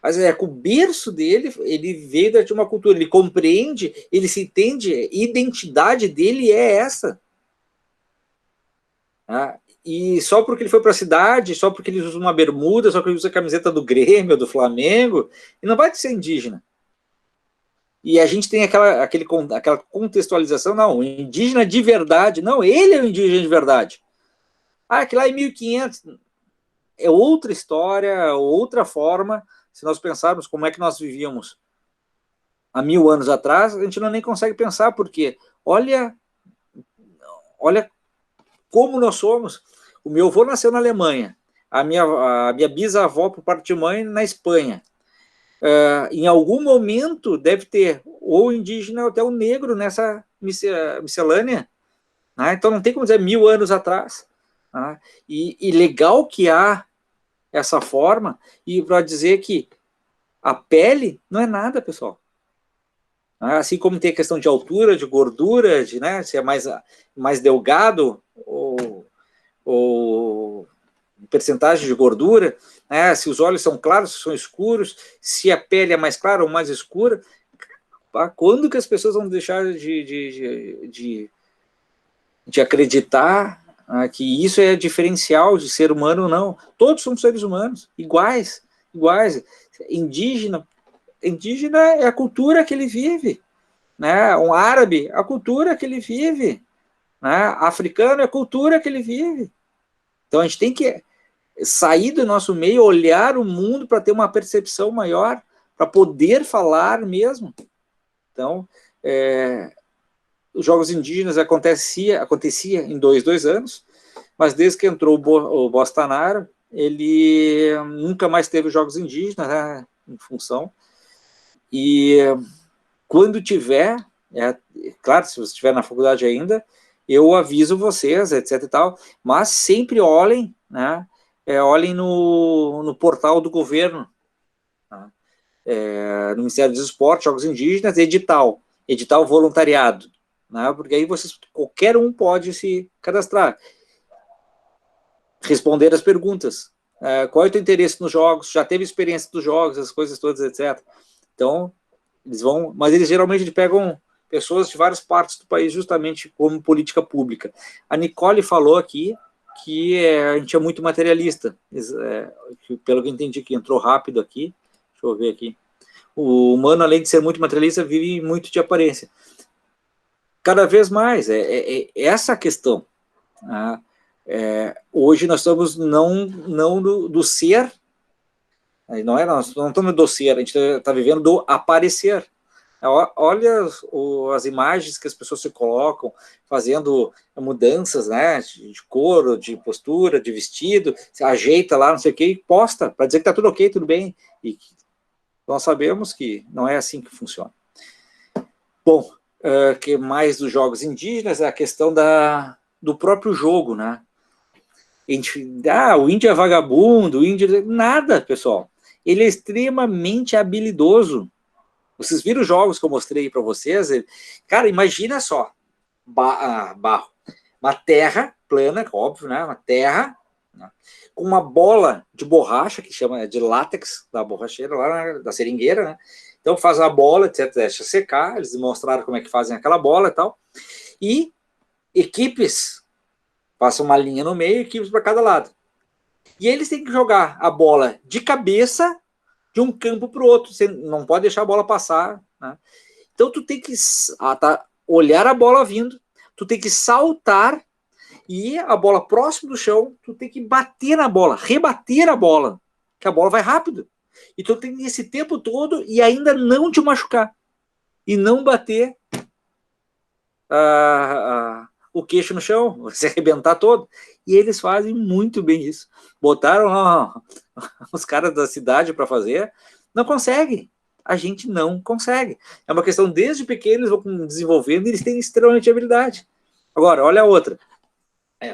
Mas com o berço dele, ele veio de uma cultura, ele compreende, ele se entende, a identidade dele é essa. E só porque ele foi para a cidade, só porque ele usa uma bermuda, só porque ele usa a camiseta do Grêmio, do Flamengo, ele não vai ser indígena. E a gente tem aquela contextualização, não, o indígena de verdade, não, ele é o indígena de verdade. Que lá em 1500, é outra história, outra forma, se nós pensarmos como é que nós vivíamos há 1000 anos atrás, a gente nem consegue pensar, porque olha como nós somos. O meu avô nasceu na Alemanha, a minha bisavó, por parte de mãe, na Espanha. Em algum momento deve ter ou indígena ou até o negro nessa miscelânea. Então não tem como dizer 1000 anos atrás. E legal que há essa forma, e para dizer que a pele não é nada, pessoal. Assim como tem a questão de altura, de gordura, se é mais delgado ou percentagem de gordura, se os olhos são claros, se são escuros, se a pele é mais clara ou mais escura. Quando que as pessoas vão deixar de acreditar que isso é diferencial de ser humano ou não? Todos somos seres humanos, iguais. Indígena é a cultura que ele vive, um árabe, a cultura que ele vive, africano é a cultura que ele vive. Então a gente tem que sair do nosso meio, olhar o mundo para ter uma percepção maior, para poder falar mesmo. Então, os Jogos Indígenas acontecia em 2 anos, mas desde que entrou o Bolsonaro, ele nunca mais teve os Jogos Indígenas, em função. E quando tiver, claro, se você estiver na faculdade ainda, eu aviso vocês, etc e tal, mas sempre olhem, olhem no portal do governo, no Ministério dos Esportes, Jogos Indígenas, edital voluntariado, porque aí qualquer um pode se cadastrar, responder as perguntas, qual é o teu interesse nos jogos, já teve experiência dos jogos, as coisas todas, etc. Então, mas eles geralmente pegam pessoas de várias partes do país, justamente como política pública. A Nicole falou aqui que a gente é muito materialista, pelo que eu entendi, que entrou rápido aqui, deixa eu ver aqui, o humano, além de ser muito materialista, vive muito de aparência. Cada vez mais, essa a questão. Hoje nós estamos não do ser, nós não estamos do ser, a gente está vivendo do aparecer. Olha as imagens que as pessoas se colocam, fazendo mudanças, de cor, de postura, de vestido, se ajeita lá, não sei o que, e posta, para dizer que está tudo ok, tudo bem. E nós sabemos que não é assim que funciona. Bom, que mais dos jogos indígenas é a questão do próprio jogo, o índio é vagabundo, nada, pessoal. Ele é extremamente habilidoso. Vocês viram os jogos que eu mostrei para vocês? Cara, imagina só, barro, uma terra plana, óbvio, uma terra, com uma bola de borracha, que chama de látex, da borracheira, lá da seringueira, Então faz a bola, etc, deixa secar, eles mostraram como é que fazem aquela bola e tal, e equipes, passam uma linha no meio, equipes para cada lado. E eles têm que jogar a bola de cabeça de um campo para o outro, você não pode deixar a bola passar, Então tu tem que olhar a bola vindo, tu tem que saltar, e a bola próximo do chão, tu tem que bater na bola, rebater a bola, que a bola vai rápido. Então tem esse tempo todo e ainda não te machucar, e não bater o queixo no chão, vai se arrebentar todo. E eles fazem muito bem isso. Botaram lá os caras da cidade para fazer, não conseguem. A gente não consegue. É uma questão, desde pequenos, eles vão desenvolvendo e eles têm extremamente habilidade. Agora, olha a outra.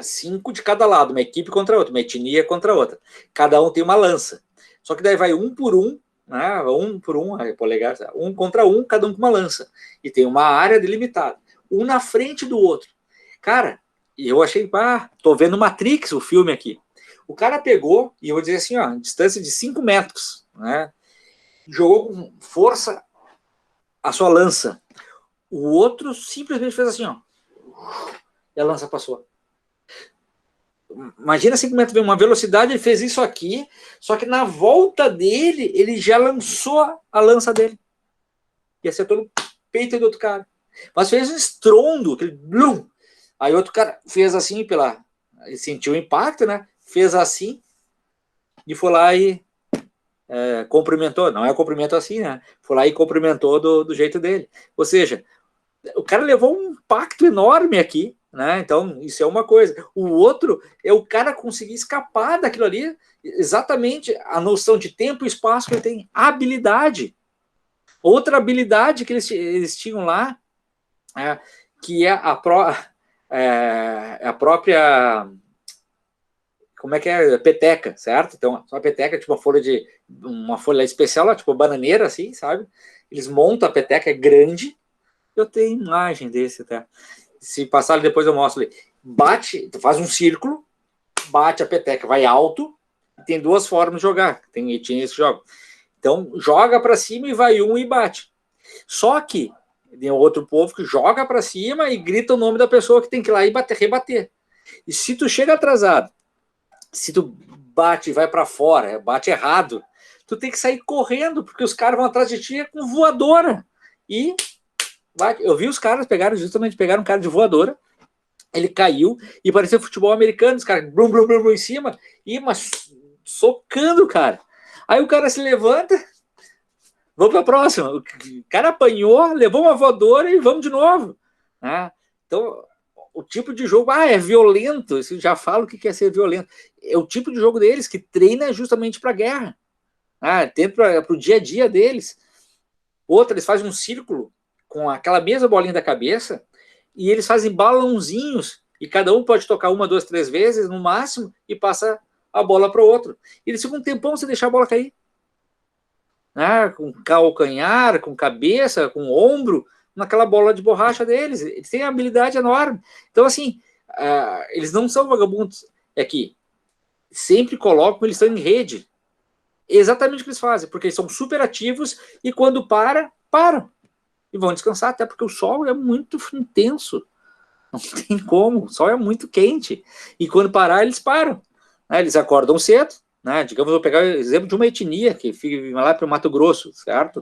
5 de cada lado, uma equipe contra outra, uma etnia contra outra. Cada um tem uma lança. Só que daí vai um por um, né? Um por um, polegar, um contra um, cada um com uma lança. E tem uma área delimitada. Um na frente do outro. Cara, eu achei, tô vendo Matrix, o filme aqui. O cara pegou, e eu vou dizer assim, ó, distância de 5 metros, né? Jogou com força a sua lança. O outro simplesmente fez assim, ó. E a lança passou. Imagina 5 metros, uma velocidade, ele fez isso aqui, só que na volta dele, ele já lançou a lança dele. E acertou no peito do outro cara. Mas fez um estrondo, aquele blum. Aí outro cara fez assim, ele sentiu o impacto, né? Fez assim, e foi lá e cumprimentou. Não é cumprimento assim, né? Foi lá e cumprimentou do jeito dele. Ou seja, o cara levou um impacto enorme aqui, né? Então, isso é uma coisa. O outro é o cara conseguir escapar daquilo ali, exatamente a noção de tempo e espaço que ele tem, habilidade. Outra habilidade que eles tinham lá, que é a própria, como é que é? Peteca, certo? Então, uma peteca, tipo uma folha especial, tipo bananeira, assim, sabe? Eles montam a peteca, é grande. Eu tenho imagem desse até. Se passar ali depois eu mostro ali. Bate, faz um círculo, bate a peteca, vai alto. Tem 2 formas de jogar. Tem etnias que jogam. Então, joga para cima e vai um e bate. Só que tem outro povo que joga para cima e grita o nome da pessoa que tem que ir lá e rebater. E se tu chega atrasado, se tu bate e vai para fora, bate errado, tu tem que sair correndo, porque os caras vão atrás de ti com voadora. E eu vi os caras pegaram um cara de voadora, ele caiu e parecia futebol americano, os caras blum, blum, blum, blum, em cima, e socando o cara. Aí o cara se levanta, vamos para a próxima. O cara apanhou, levou uma voadora e vamos de novo. Então, o tipo de jogo, é violento, isso já falo o que é ser violento. É o tipo de jogo deles que treina justamente para a guerra. Tenta para o dia a dia deles. Outra, eles fazem um círculo com aquela mesma bolinha da cabeça, e eles fazem balãozinhos, e cada um pode tocar 1, 2, 3 vezes, no máximo, e passa a bola para o outro. E eles ficam um tempão sem deixar a bola cair. Com calcanhar, com cabeça, com ombro, naquela bola de borracha deles. Eles têm uma habilidade enorme. Então, assim, eles não são vagabundos. É que sempre colocam, eles estão em rede. É exatamente o que eles fazem, porque eles são super ativos, e quando param. E vão descansar, até porque o sol é muito intenso. Não tem como, o sol é muito quente. E quando parar, eles param. Eles acordam cedo, digamos, vou pegar o exemplo de uma etnia que fica lá para o Mato Grosso, certo?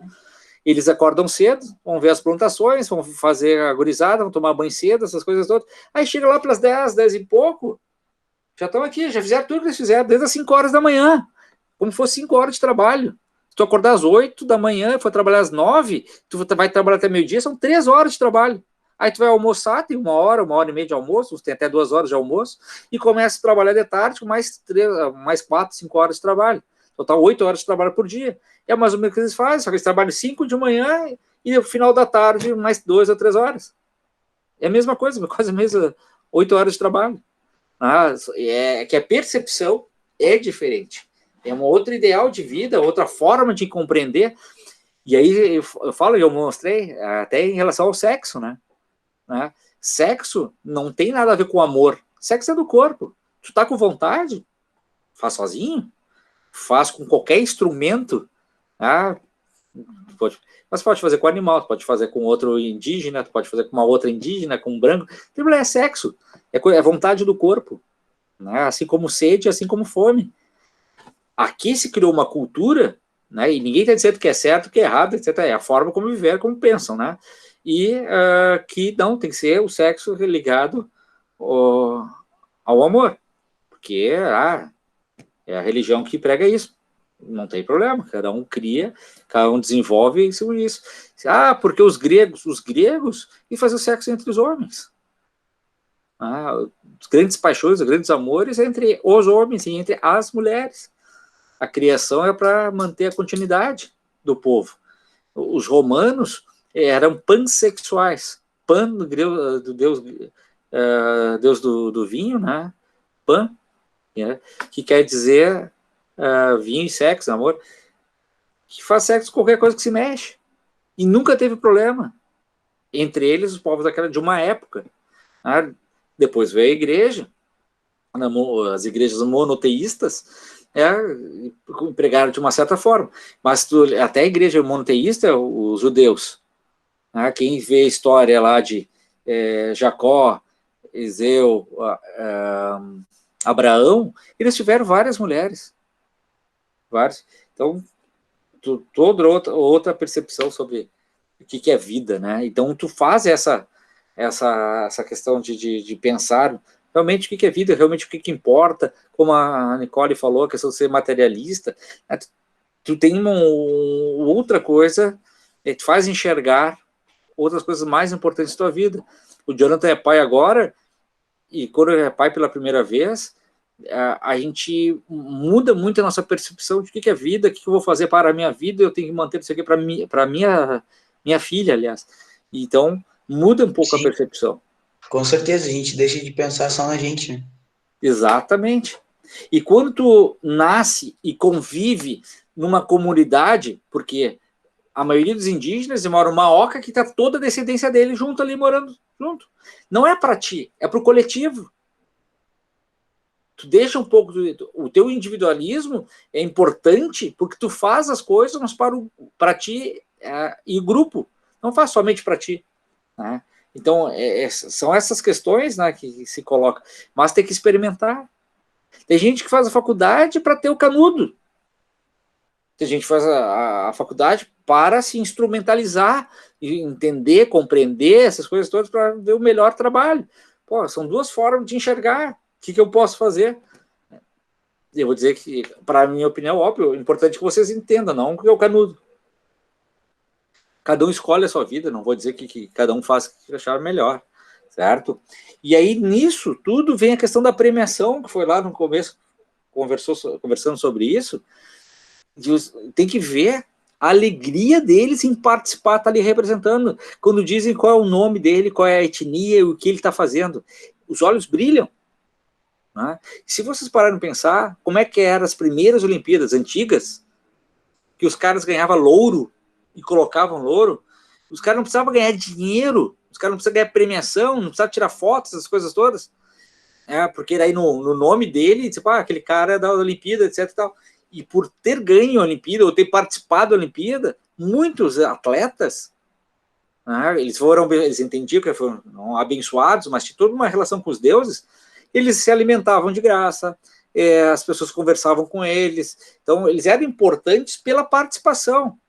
Eles acordam cedo, vão ver as plantações, vão fazer a gurizada, vão tomar banho cedo, essas coisas todas. Aí chega lá para as 10 e pouco, já estão aqui, já fizeram tudo que eles fizeram, desde as 5 horas da manhã, como se fosse 5 horas de trabalho. Se tu acordar às 8 da manhã, for trabalhar às 9, tu vai trabalhar até meio-dia, são 3 horas de trabalho. Aí tu vai almoçar, tem 1 hora, 1 hora e meia de almoço, tem até 2 horas de almoço, e começa a trabalhar de tarde com mais 4, 5 horas de trabalho. Total 8 horas de trabalho por dia. É mais ou menos o que eles fazem, só que eles trabalham 5 de manhã e no final da tarde mais 2 a 3 horas. É a mesma coisa, quase a mesma 8 horas de trabalho. Que a percepção é diferente. É um outro ideal de vida, outra forma de compreender. E aí eu mostrei até em relação ao sexo, né? Sexo não tem nada a ver com amor. Sexo é do corpo. Tu tá com vontade? Faz sozinho? Faz com qualquer instrumento. Mas pode fazer com animal, pode fazer com outro indígena, pode fazer com uma outra indígena, com um branco. É sexo. É vontade do corpo. Assim como sede, assim como fome. Aqui se criou uma cultura, e ninguém está dizendo que é certo, que é errado, etc. É a forma como viver, como pensam, E que não tem que ser o sexo ligado ao amor, porque é a religião que prega isso. Não tem problema, cada um cria, cada um desenvolve isso. Ah, porque os gregos e faziam sexo entre os homens. As grandes paixões, os grandes amores entre os homens e entre as mulheres. A criação é para manter a continuidade do povo. Os romanos eram pansexuais. Pan, do deus, deus do vinho, né? Pan, né? Que quer dizer vinho e sexo, amor. Que faz sexo com qualquer coisa que se mexe. E nunca teve problema. Entre eles, os povos de uma época. Depois veio a igreja, as igrejas monoteístas, empregaram de uma certa forma. Mas até a igreja monoteísta, os judeus, quem vê a história lá de Jacó, Eseu, Abraão, eles tiveram várias mulheres. Várias. Então, toda outra percepção sobre o que é vida, né? Então, tu faz essa questão de pensar realmente o que é vida, realmente o que importa, como a Nicole falou, a questão de ser materialista, né? Tu tem uma outra coisa, tu faz enxergar outras coisas mais importantes da tua vida. O Jonathan é pai agora, e quando ele é pai pela primeira vez, a gente muda muito a nossa percepção de o que é vida, o que eu vou fazer para a minha vida, eu tenho que manter isso aqui para minha filha, aliás. Então, muda um pouco a percepção. Com certeza, a gente deixa de pensar só na gente, né? Exatamente. E quando tu nasce e convive numa comunidade, porque a maioria dos indígenas mora numa oca que está toda a descendência dele junto ali, morando junto. Não é para ti, é para o coletivo. Tu deixa um pouco o teu individualismo é importante porque tu faz as coisas mas para ti e o grupo, não faz somente para ti, né? Então são essas questões, né, que se colocam, mas tem que experimentar. Tem gente que faz a faculdade para ter o canudo, tem gente que faz a faculdade para se instrumentalizar e entender, compreender essas coisas todas para ver o melhor trabalho. Pô, são duas formas de enxergar. O que eu posso fazer? Eu vou dizer que, para a minha opinião, óbvio, é importante que vocês entendam, não que é o canudo. Cada um escolhe a sua vida, não vou dizer que cada um faz o que achar melhor, certo? E aí, nisso tudo, vem a questão da premiação, que foi lá no começo, conversando sobre isso. Tem que ver a alegria deles em participar, estar ali representando. Quando dizem qual é o nome dele, qual é a etnia, o que ele está fazendo, os olhos brilham. Né? Se vocês pararem para pensar, como é que eram as primeiras Olimpíadas antigas, que os caras ganhavam louro e colocavam louro, os caras não precisavam ganhar dinheiro, os caras não precisavam ganhar premiação, não precisavam tirar fotos, essas coisas todas, porque daí no nome dele, tipo, aquele cara é da Olimpíada, etc e tal. E por ter ganho a Olimpíada, ou ter participado da Olimpíada, muitos atletas, eles entendiam que foram abençoados, mas tinha toda uma relação com os deuses. Eles se alimentavam de graça, as pessoas conversavam com eles, então eles eram importantes pela participação.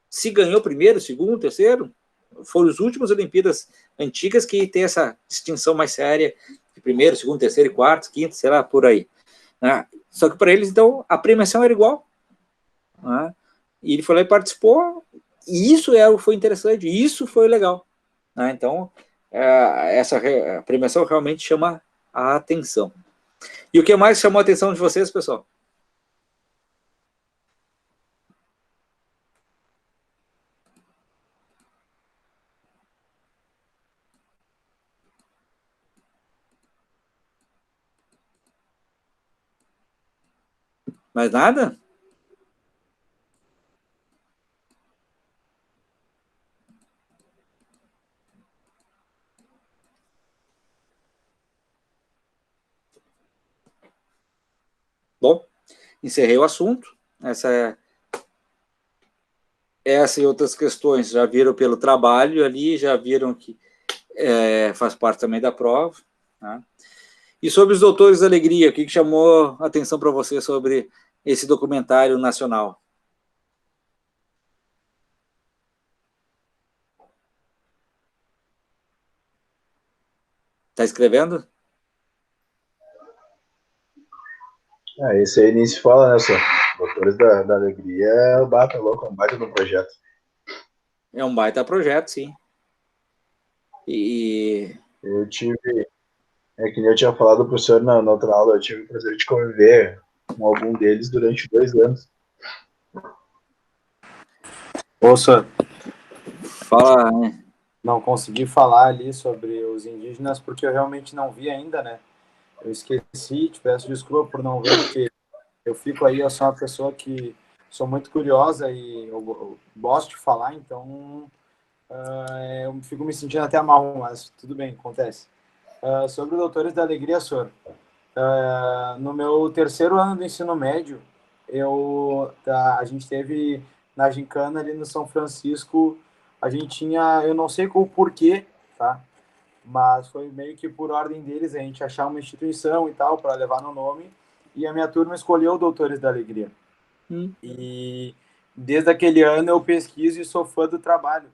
Se ganhou primeiro, segundo, terceiro, foram as últimas Olimpíadas antigas que tem essa distinção mais séria de primeiro, segundo, terceiro, quarto, quinto, sei lá, por aí. Né? Só que para eles, então, a premiação era igual. Né? E ele foi lá e participou, e isso foi interessante, isso foi legal. Né? Então, essa premiação realmente chama a atenção. E o que mais chamou a atenção de vocês, pessoal? Mais nada? Bom, encerrei o assunto. Essa e outras questões já viram pelo trabalho ali, já viram que faz parte também da prova. Né? E sobre os Doutores da Alegria, o que chamou a atenção para você sobre esse documentário nacional? Está escrevendo? Esse aí nem se fala, né, só? Doutores da Alegria é o baita louco, é um baita do projeto. É um baita projeto, sim. E eu tive, que nem eu tinha falado pro senhor na outra aula, eu tive o prazer de conviver com algum deles durante 2 anos. Ô, senhor, fala, né? Não consegui falar ali sobre os indígenas porque eu realmente não vi ainda, né? Eu esqueci, te peço desculpa por não ver, porque eu fico aí, eu sou uma pessoa que sou muito curiosa e eu gosto de falar, então eu fico me sentindo até mal, mas tudo bem, acontece. Sobre o Doutores da Alegria, senhor, no meu 3º ano do ensino médio, a gente teve na gincana ali no São Francisco, a gente tinha, eu não sei qual porquê, tá? Mas foi meio que por ordem deles, a gente achar uma instituição e tal, para levar no nome, e a minha turma escolheu Doutores da Alegria. E desde aquele ano eu pesquiso e sou fã do trabalho.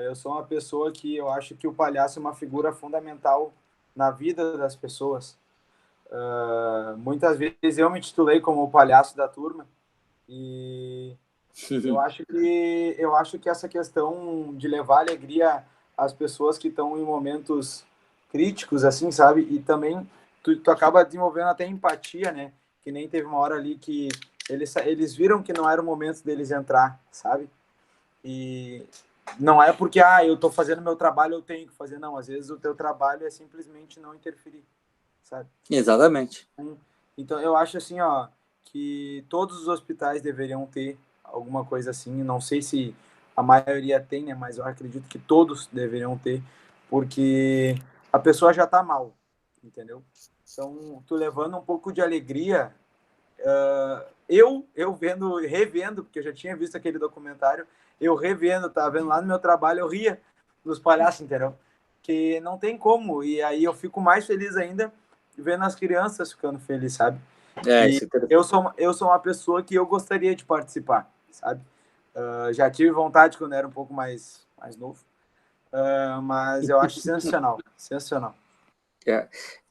Eu sou uma pessoa que eu acho que o palhaço é uma figura fundamental na vida das pessoas. Muitas vezes eu me titulei como o palhaço da turma, e eu acho que essa questão de levar alegria às pessoas que estão em momentos críticos, assim, sabe? E também tu acaba desenvolvendo até empatia, né? Que nem teve uma hora ali que eles viram que não era o momento deles entrar, sabe? E não é porque, eu tô fazendo meu trabalho, eu tenho que fazer. Não, às vezes o teu trabalho é simplesmente não interferir, sabe? Exatamente. Então, eu acho assim, que todos os hospitais deveriam ter alguma coisa assim. Não sei se a maioria tem, né? Mas eu acredito que todos deveriam ter, porque a pessoa já tá mal, entendeu? Então, tu levando um pouco de alegria, eu revendo, porque eu já tinha visto aquele documentário, eu revendo, tava vendo lá no meu trabalho, eu ria dos palhaços, entendeu? Que não tem como, e aí eu fico mais feliz ainda vendo as crianças ficando felizes, sabe? E eu sou uma pessoa que eu gostaria de participar, sabe? Já tive vontade quando era um pouco mais novo, mas eu acho sensacional.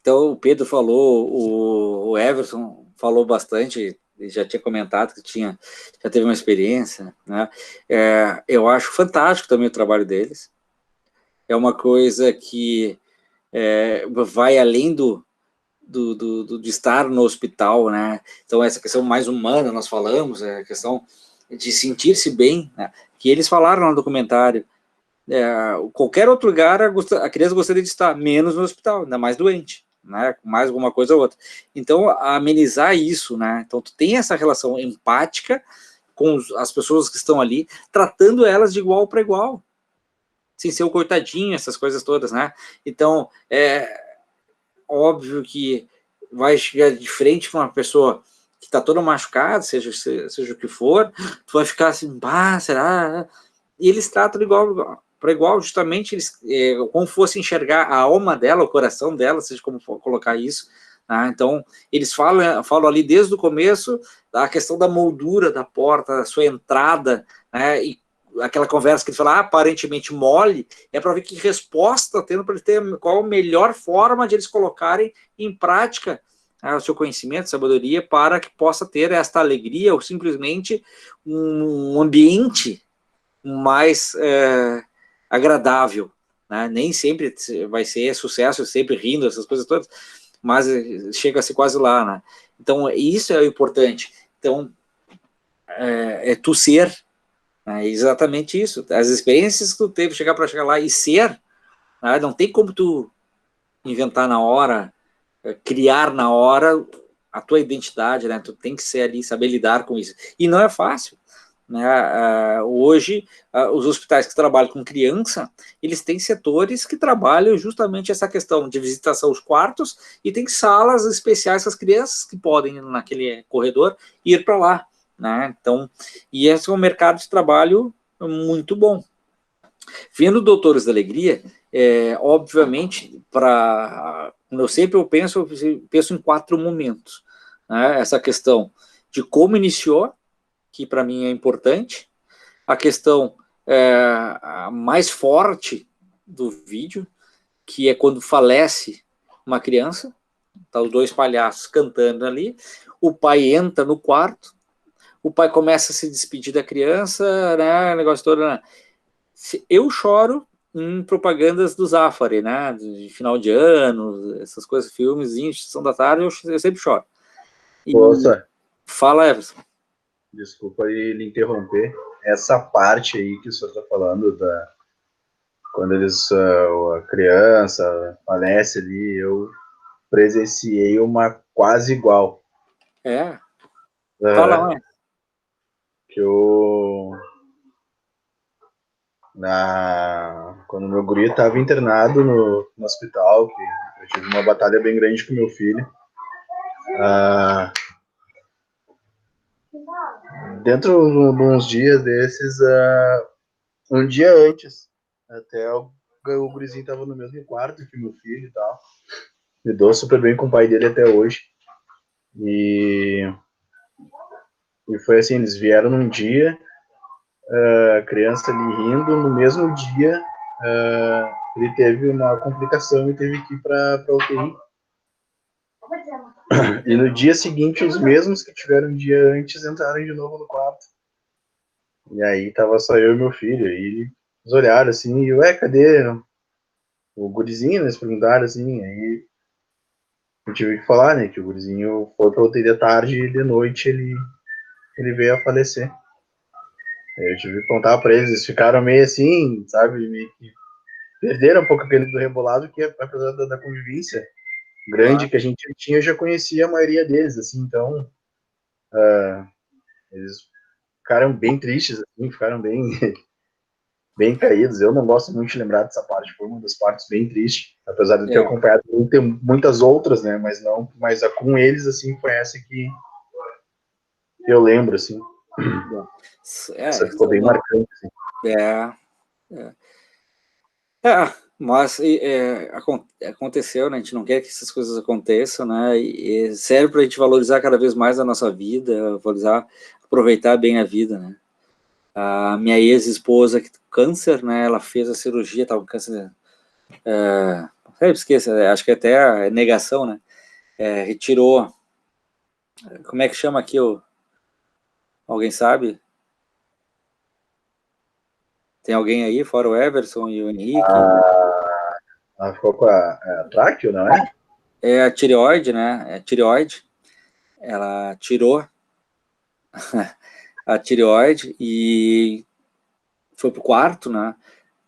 Então, o Pedro falou, o Everson falou bastante, já tinha comentado que já teve uma experiência, né? Eu acho fantástico também o trabalho deles. É uma coisa que vai além de estar no hospital, né? Então, essa questão mais humana, nós falamos, a questão de sentir-se bem, né? Que eles falaram no documentário, qualquer outro lugar a criança gostaria de estar, menos no hospital, ainda mais doente, né? Mais alguma coisa ou outra. Então, amenizar isso, né? Então, tu tem essa relação empática com as pessoas que estão ali, tratando elas de igual para igual, sem ser o coitadinho, essas coisas todas, né? Então, óbvio que vai chegar de frente com uma pessoa que está toda machucada, seja o que for, tu vai ficar assim, será? E eles tratam de igual para igual, justamente eles, como fosse enxergar a alma dela, o coração dela, seja como for colocar isso, né? Então, eles falam ali desde o começo da questão da moldura da porta, da sua entrada, né? E aquela conversa que ele fala, aparentemente mole, é para ver que resposta tendo para ele ter, qual a melhor forma de eles colocarem em prática o seu conhecimento, sabedoria, para que possa ter esta alegria ou simplesmente um ambiente mais agradável, né? Nem sempre vai ser sucesso, sempre rindo, essas coisas todas, mas chega a ser quase lá, né? Então, isso é o importante. Então, tu ser, é exatamente isso. As experiências que tu teve, chegar lá e ser, né? Não tem como tu inventar na hora, criar na hora a tua identidade, né? Tu tem que ser ali, saber lidar com isso. E não é fácil, né? Hoje, os hospitais que trabalham com criança, eles têm setores que trabalham justamente essa questão de visitação aos quartos e tem salas especiais para as crianças que podem, naquele corredor, ir para lá, né? Então, e esse é um mercado de trabalho muito bom. Vendo Doutores da Alegria, obviamente, eu penso em 4 momentos, né? Essa questão de como iniciou, que para mim é importante, a questão a mais forte do vídeo, que é quando falece uma criança, tá os 2 palhaços cantando ali, o pai entra no quarto, o pai começa a se despedir da criança, né, o negócio todo, né? Eu choro em propagandas do Zafari, né, de final de ano, essas coisas, filmes, sessão da tarde, eu sempre choro. E, Nossa, fala, Everson. desculpa lhe interromper. Essa parte aí que o senhor está falando, quando a criança falece ali, eu presenciei uma quase igual. Fala, mãe. Que quando meu guri estava internado no hospital, que eu tive uma batalha bem grande com meu filho, dentro de uns dias desses, um dia antes, até o gurizinho estava no mesmo quarto que meu filho e tal, me dou super bem com o pai dele até hoje, e foi assim, eles vieram num dia, a criança ali rindo, no mesmo dia ele teve uma complicação e teve que ir para UTI. E no dia seguinte, os mesmos que tiveram um dia antes entraram de novo no quarto. E aí tava só eu e meu filho. E eles olharam assim, e ué, cadê o gurizinho? Eles perguntaram assim, aí eu tive que falar, né, que o gurizinho foi pra UTI de tarde e de noite ele veio a falecer. Eu tive que contar pra eles ficaram meio assim, sabe, meio que perderam um pouco aquele do rebolado, que apesar da convivência grande que a gente tinha, eu já conhecia a maioria deles, assim, então eles ficaram bem tristes, assim, ficaram bem caídos. Eu não gosto muito de lembrar dessa parte, foi uma das partes bem tristes, apesar de eu ter acompanhado muitas outras, né, mas a com eles, assim, foi essa que eu lembro, assim. Essa ficou bem marcante, assim. Mas aconteceu, né? A gente não quer que essas coisas aconteçam, né? E serve para a gente valorizar cada vez mais a nossa vida, valorizar, aproveitar bem a vida, né? A minha ex-esposa, que câncer, né? Ela fez a cirurgia, estava com câncer, esqueça, acho que até a negação, né? Retirou, como é que chama aqui? Alguém sabe? Tem alguém aí, fora o Everson e o Henrique? Ela ficou com a tráqueo, não é? É a tireoide, né? É a tireoide. Ela tirou a tireoide e foi pro quarto, né?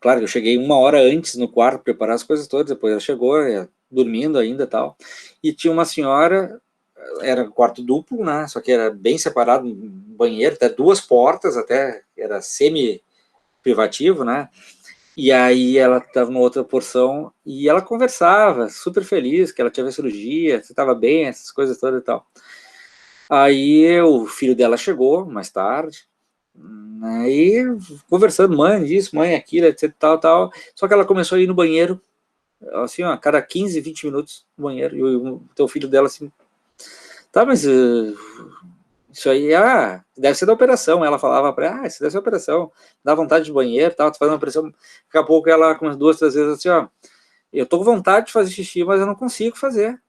Claro que eu cheguei 1 hora antes no quarto, preparar as coisas todas, depois ela chegou, dormindo ainda e tal. E tinha uma senhora, era quarto duplo, né? Só que era bem separado, um banheiro, até 2 portas, até era semi-privativo, né? E aí ela estava numa outra porção e ela conversava, super feliz, que ela tinha cirurgia, você estava bem, essas coisas todas e tal. Aí o filho dela chegou mais tarde, aí conversando, mãe isso, mãe aquilo, etc, tal. Só que ela começou a ir no banheiro, assim, ó, cada 15, 20 minutos no banheiro, e o teu filho dela assim, tá, mas isso aí, deve ser da operação. Ela falava para ela, isso deve ser da operação, dá vontade de banheiro, tal, tô fazendo uma operação. Daqui a pouco ela, com 2, 3 vezes assim, ó, eu tô com vontade de fazer xixi, mas eu não consigo fazer.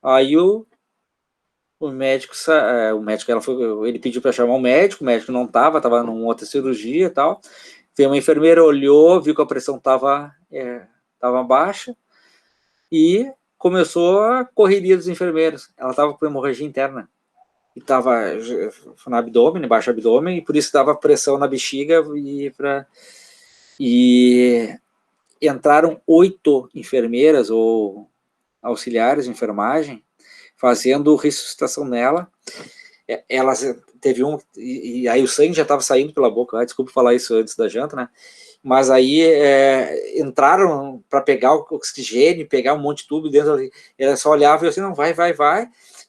Aí o médico, ele pediu para chamar o médico não tava numa outra cirurgia e tal. Veio uma enfermeira, olhou, viu que a pressão estava baixa e começou a correria dos enfermeiros. Ela estava com hemorragia interna e estava no abdômen, baixo abdômen, e por isso dava pressão na bexiga e entraram 8 enfermeiras ou auxiliares de enfermagem fazendo ressuscitação nela. Elas teve e aí o sangue já estava saindo pela boca, desculpa falar isso antes da janta, né? Mas aí entraram para pegar o oxigênio, pegar um monte de tubo dentro, ela só olhava e eu assim, não, vai.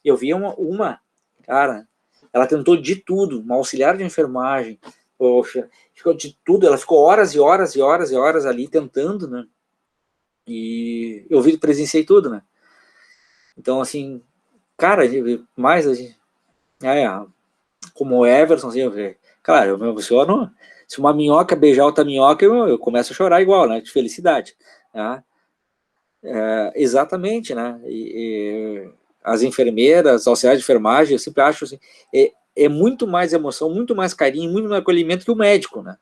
Eu via uma cara, ela tentou de tudo, uma auxiliar de enfermagem, poxa, ficou de tudo, ela ficou horas e horas e horas e horas ali tentando, né? E eu presenciei tudo, né? Então, assim, cara, mais como o Everson, assim, claro, eu me emociono. Se uma minhoca beijar outra minhoca, eu começo a chorar igual, né? De felicidade. Tá? Exatamente, né? E as enfermeiras, auxiliares de enfermagem, eu sempre acho assim, é muito mais emoção, muito mais carinho, muito mais acolhimento que o médico, né?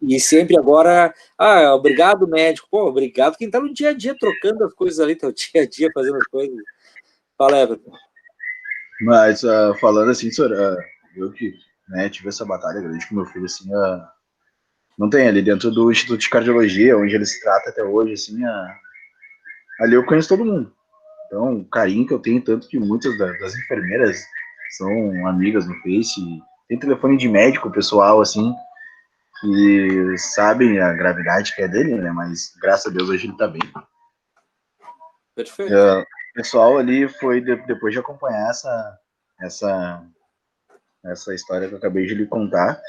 E sempre agora, obrigado, médico. Pô, obrigado quem tá no dia a dia trocando as coisas ali, teu dia a dia fazendo as coisas. Fala, Everton. Mas, falando assim, senhor, eu que, né, tive essa batalha grande com meu filho, assim, não tem ali dentro do Instituto de Cardiologia, onde ele se trata até hoje, assim, ali eu conheço todo mundo. Então, o carinho que eu tenho, tanto que muitas das enfermeiras são amigas no Face, tem telefone de médico pessoal, assim, que sabem a gravidade que é dele, né, mas graças a Deus hoje ele tá bem. Perfeito. O pessoal ali foi, depois de acompanhar essa história que eu acabei de lhe contar,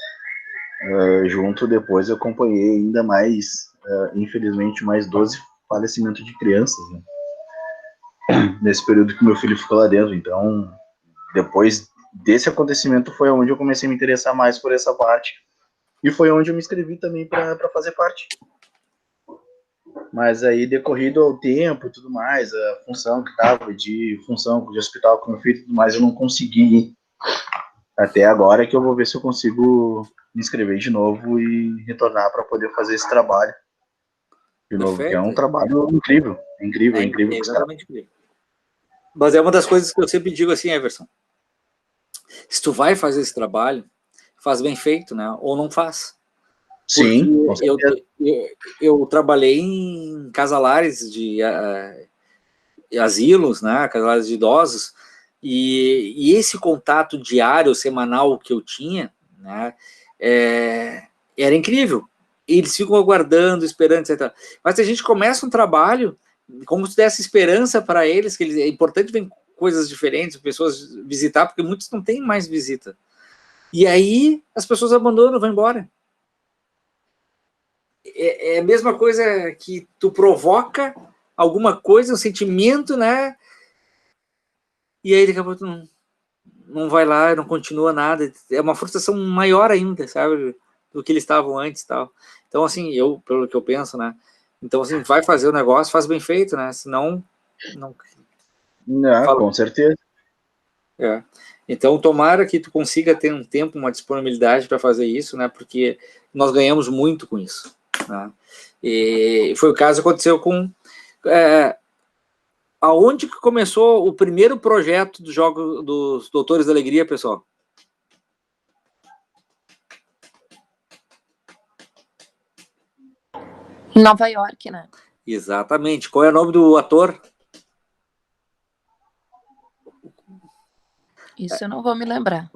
junto depois eu acompanhei ainda mais, infelizmente, mais 12 falecimentos de crianças, né? Nesse período que meu filho ficou lá dentro. Então, depois desse acontecimento foi onde eu comecei a me interessar mais por essa parte, e foi onde eu me inscrevi também para fazer parte. Mas aí, decorrido ao tempo e tudo mais, a função que estava de hospital com meu filho e tudo mais, eu não consegui ir. Até agora que eu vou ver se eu consigo me inscrever de novo e retornar para poder fazer esse trabalho de novo, que é um trabalho incrível, incrível. É exatamente incrível. Mas é uma das coisas que eu sempre digo assim, Everson, se tu vai fazer esse trabalho, faz bem feito, né? Ou não faz. Sim, porque eu trabalhei em casalares de asilos, né? Casalares de idosos, e esse contato diário, semanal que eu tinha, né? Era incrível. Eles ficam aguardando, esperando, etc. Mas a gente começa um trabalho como se desse esperança para eles, que é importante ver coisas diferentes, pessoas visitar, porque muitos não têm mais visita. E aí as pessoas abandonam, vão embora. É a mesma coisa que tu provoca alguma coisa, um sentimento, né? E aí daqui a pouco tu não vai lá, não continua nada. É uma frustração maior ainda, sabe? Do que eles estavam antes e tal. Então, assim, pelo que eu penso, né? Então, assim, vai fazer o negócio, faz bem feito, né? Senão, não... Com certeza. Então, tomara que tu consiga ter um tempo, uma disponibilidade para fazer isso, né? Porque nós ganhamos muito com isso, né? E foi o caso que aconteceu com... aonde que começou o primeiro projeto do jogo dos Doutores da Alegria, pessoal? Em Nova York, né? Exatamente. Qual é o nome do ator? Isso eu não vou me lembrar.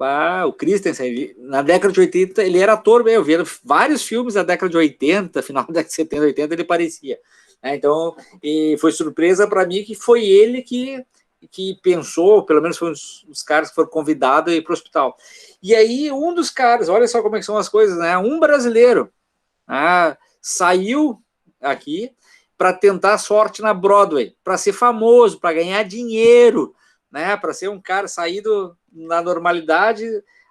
O Christensen. Na década de 80, ele era ator mesmo. Eu vi vários filmes da década de 80, final da década de 70, 80, ele parecia. Então, foi surpresa para mim que foi ele que pensou, pelo menos foi os caras que foram convidados a ir para o hospital. E aí, um dos caras, olha só como é que são as coisas, né? Um brasileiro saiu aqui para tentar sorte na Broadway, para ser famoso, para ganhar dinheiro, né? Para ser um cara saído na normalidade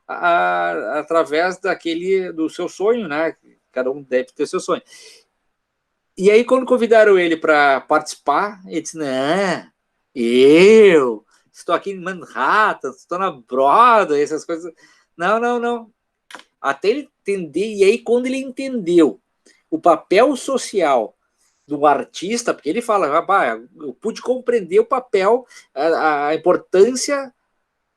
através do seu sonho, né? Cada um deve ter seu sonho. E aí, quando convidaram ele para participar, ele disse: não, eu estou aqui em Manhattan, estou na Broadway, essas coisas. Não. Até ele entender, e aí, quando ele entendeu o papel social do artista, porque ele fala, eu pude compreender o papel, a importância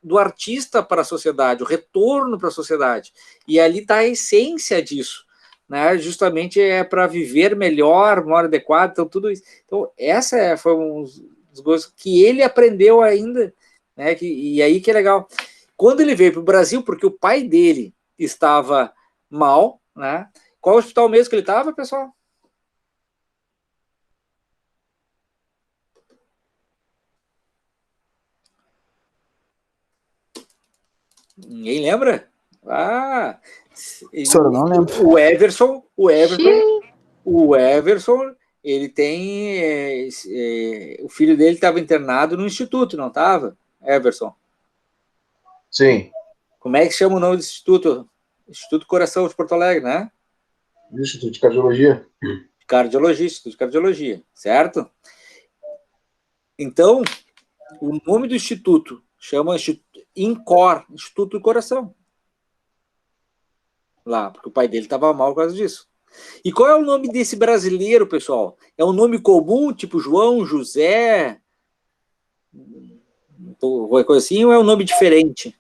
do artista para a sociedade, o retorno para a sociedade. E ali está a essência disso, né? Justamente para viver melhor, uma hora adequada, então tudo isso. Então, essa foi um dos coisas que ele aprendeu ainda, né? E aí que é legal. Quando ele veio para o Brasil, porque o pai dele estava mal, né? Qual hospital mesmo que ele estava, pessoal? Ninguém lembra? Senhor, não lembro. O Everson, ele tem... o filho dele estava internado no instituto, não estava, Everson? Sim. Como é que chama o nome do instituto? Instituto Coração de Porto Alegre, né? Instituto de Cardiologia. Instituto de Cardiologia, certo? Então, o nome do instituto chama INCOR, Instituto do Coração. Lá, porque o pai dele estava mal por causa disso. E qual é o nome desse brasileiro, pessoal? É um nome comum, tipo João, José, qualquer coisa assim, ou é um nome diferente?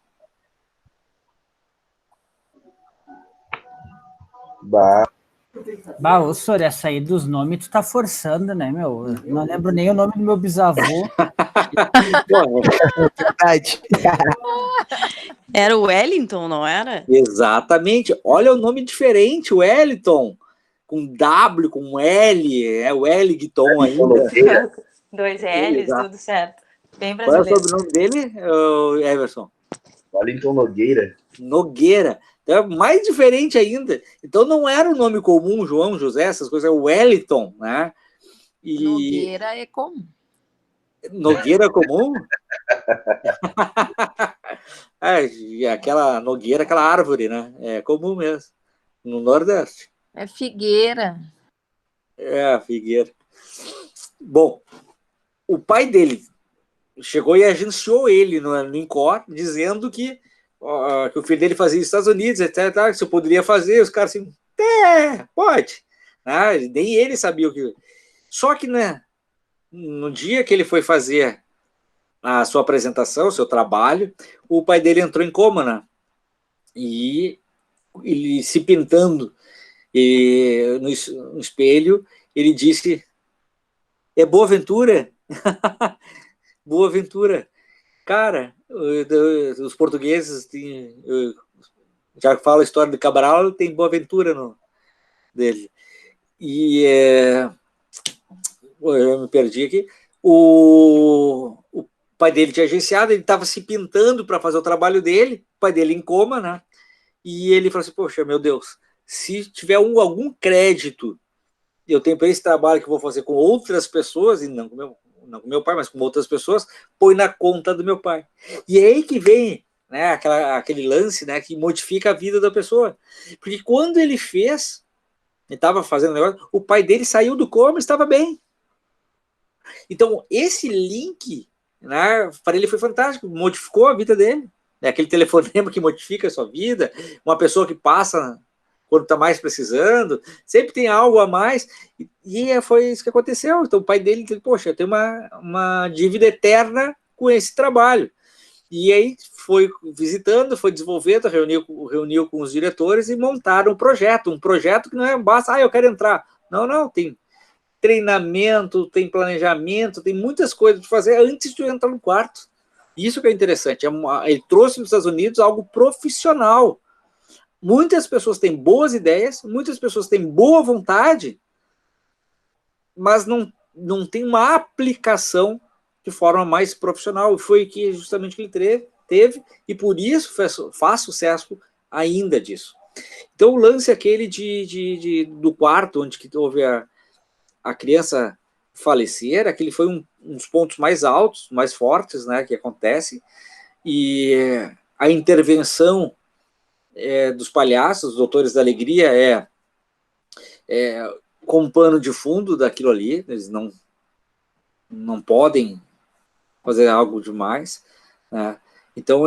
Bah, Ô, senhor, essa aí dos nomes tu tá forçando, né, meu? Eu não lembro nem o nome do meu bisavô. Verdade. Era o Wellington, não era? Exatamente. Olha o nome diferente, Wellington. Com W, com L, é Wellington ainda. 2 L's, Exato. tudo certo. Bem Qual é o brasileiro. sobrenome dele, Everson? Wellington Nogueira. Nogueira. Então é mais diferente ainda. Então não era um nome comum, João, José, essas coisas, é o Wellington, né? E... Nogueira é comum. Nogueira comum? E aquela nogueira, aquela árvore, né? É comum mesmo. No Nordeste. É figueira. É, a figueira. Bom, o pai dele chegou e agenciou ele no INCOR, dizendo que o filho dele fazia nos Estados Unidos, etc. Que se eu poderia fazer, os caras assim, pode. Nem ele sabia o que... Só que, né, no dia que ele foi fazer a sua apresentação, o seu trabalho, o pai dele entrou em coma, né? E ele se pintando no espelho, ele disse, é Boaventura? Boaventura. Cara, os portugueses, já que fala a história de Cabral, tem Boaventura dele. E eu me perdi aqui. O pai dele tinha agenciado, ele estava se pintando para fazer o trabalho dele, o pai dele em coma, né? E ele falou assim, poxa, meu Deus, se tiver algum crédito eu tenho para esse trabalho que eu vou fazer com outras pessoas, e não com meu pai, mas com outras pessoas, põe na conta do meu pai. E é aí que vem, né, aquele lance, né, que modifica a vida da pessoa. Porque quando ele fez, ele estava fazendo um negócio, o pai dele saiu do coma e estava bem. Então, esse link, né, para ele foi fantástico, modificou a vida dele. É aquele telefonema que modifica a sua vida, uma pessoa que passa quando está mais precisando, sempre tem algo a mais, e foi isso que aconteceu. Então o pai dele, poxa, tem uma dívida eterna com esse trabalho. E aí foi visitando, foi desenvolvendo, reuniu com os diretores e montaram um projeto que não é basta, eu quero entrar. Não, tem treinamento, tem planejamento, tem muitas coisas para fazer antes de eu entrar no quarto. Isso que é interessante, ele trouxe nos Estados Unidos algo profissional. Muitas pessoas têm boas ideias, muitas pessoas têm boa vontade, mas não tem uma aplicação de forma mais profissional. Foi que justamente que ele teve, e por isso faz sucesso ainda disso. Então o lance aquele do quarto, onde que houve a criança falecer, aquele foi um dos pontos mais altos, mais fortes, né, que acontece, e a intervenção dos palhaços, os Doutores da Alegria, com um pano de fundo daquilo ali, eles não podem fazer algo demais, né? Então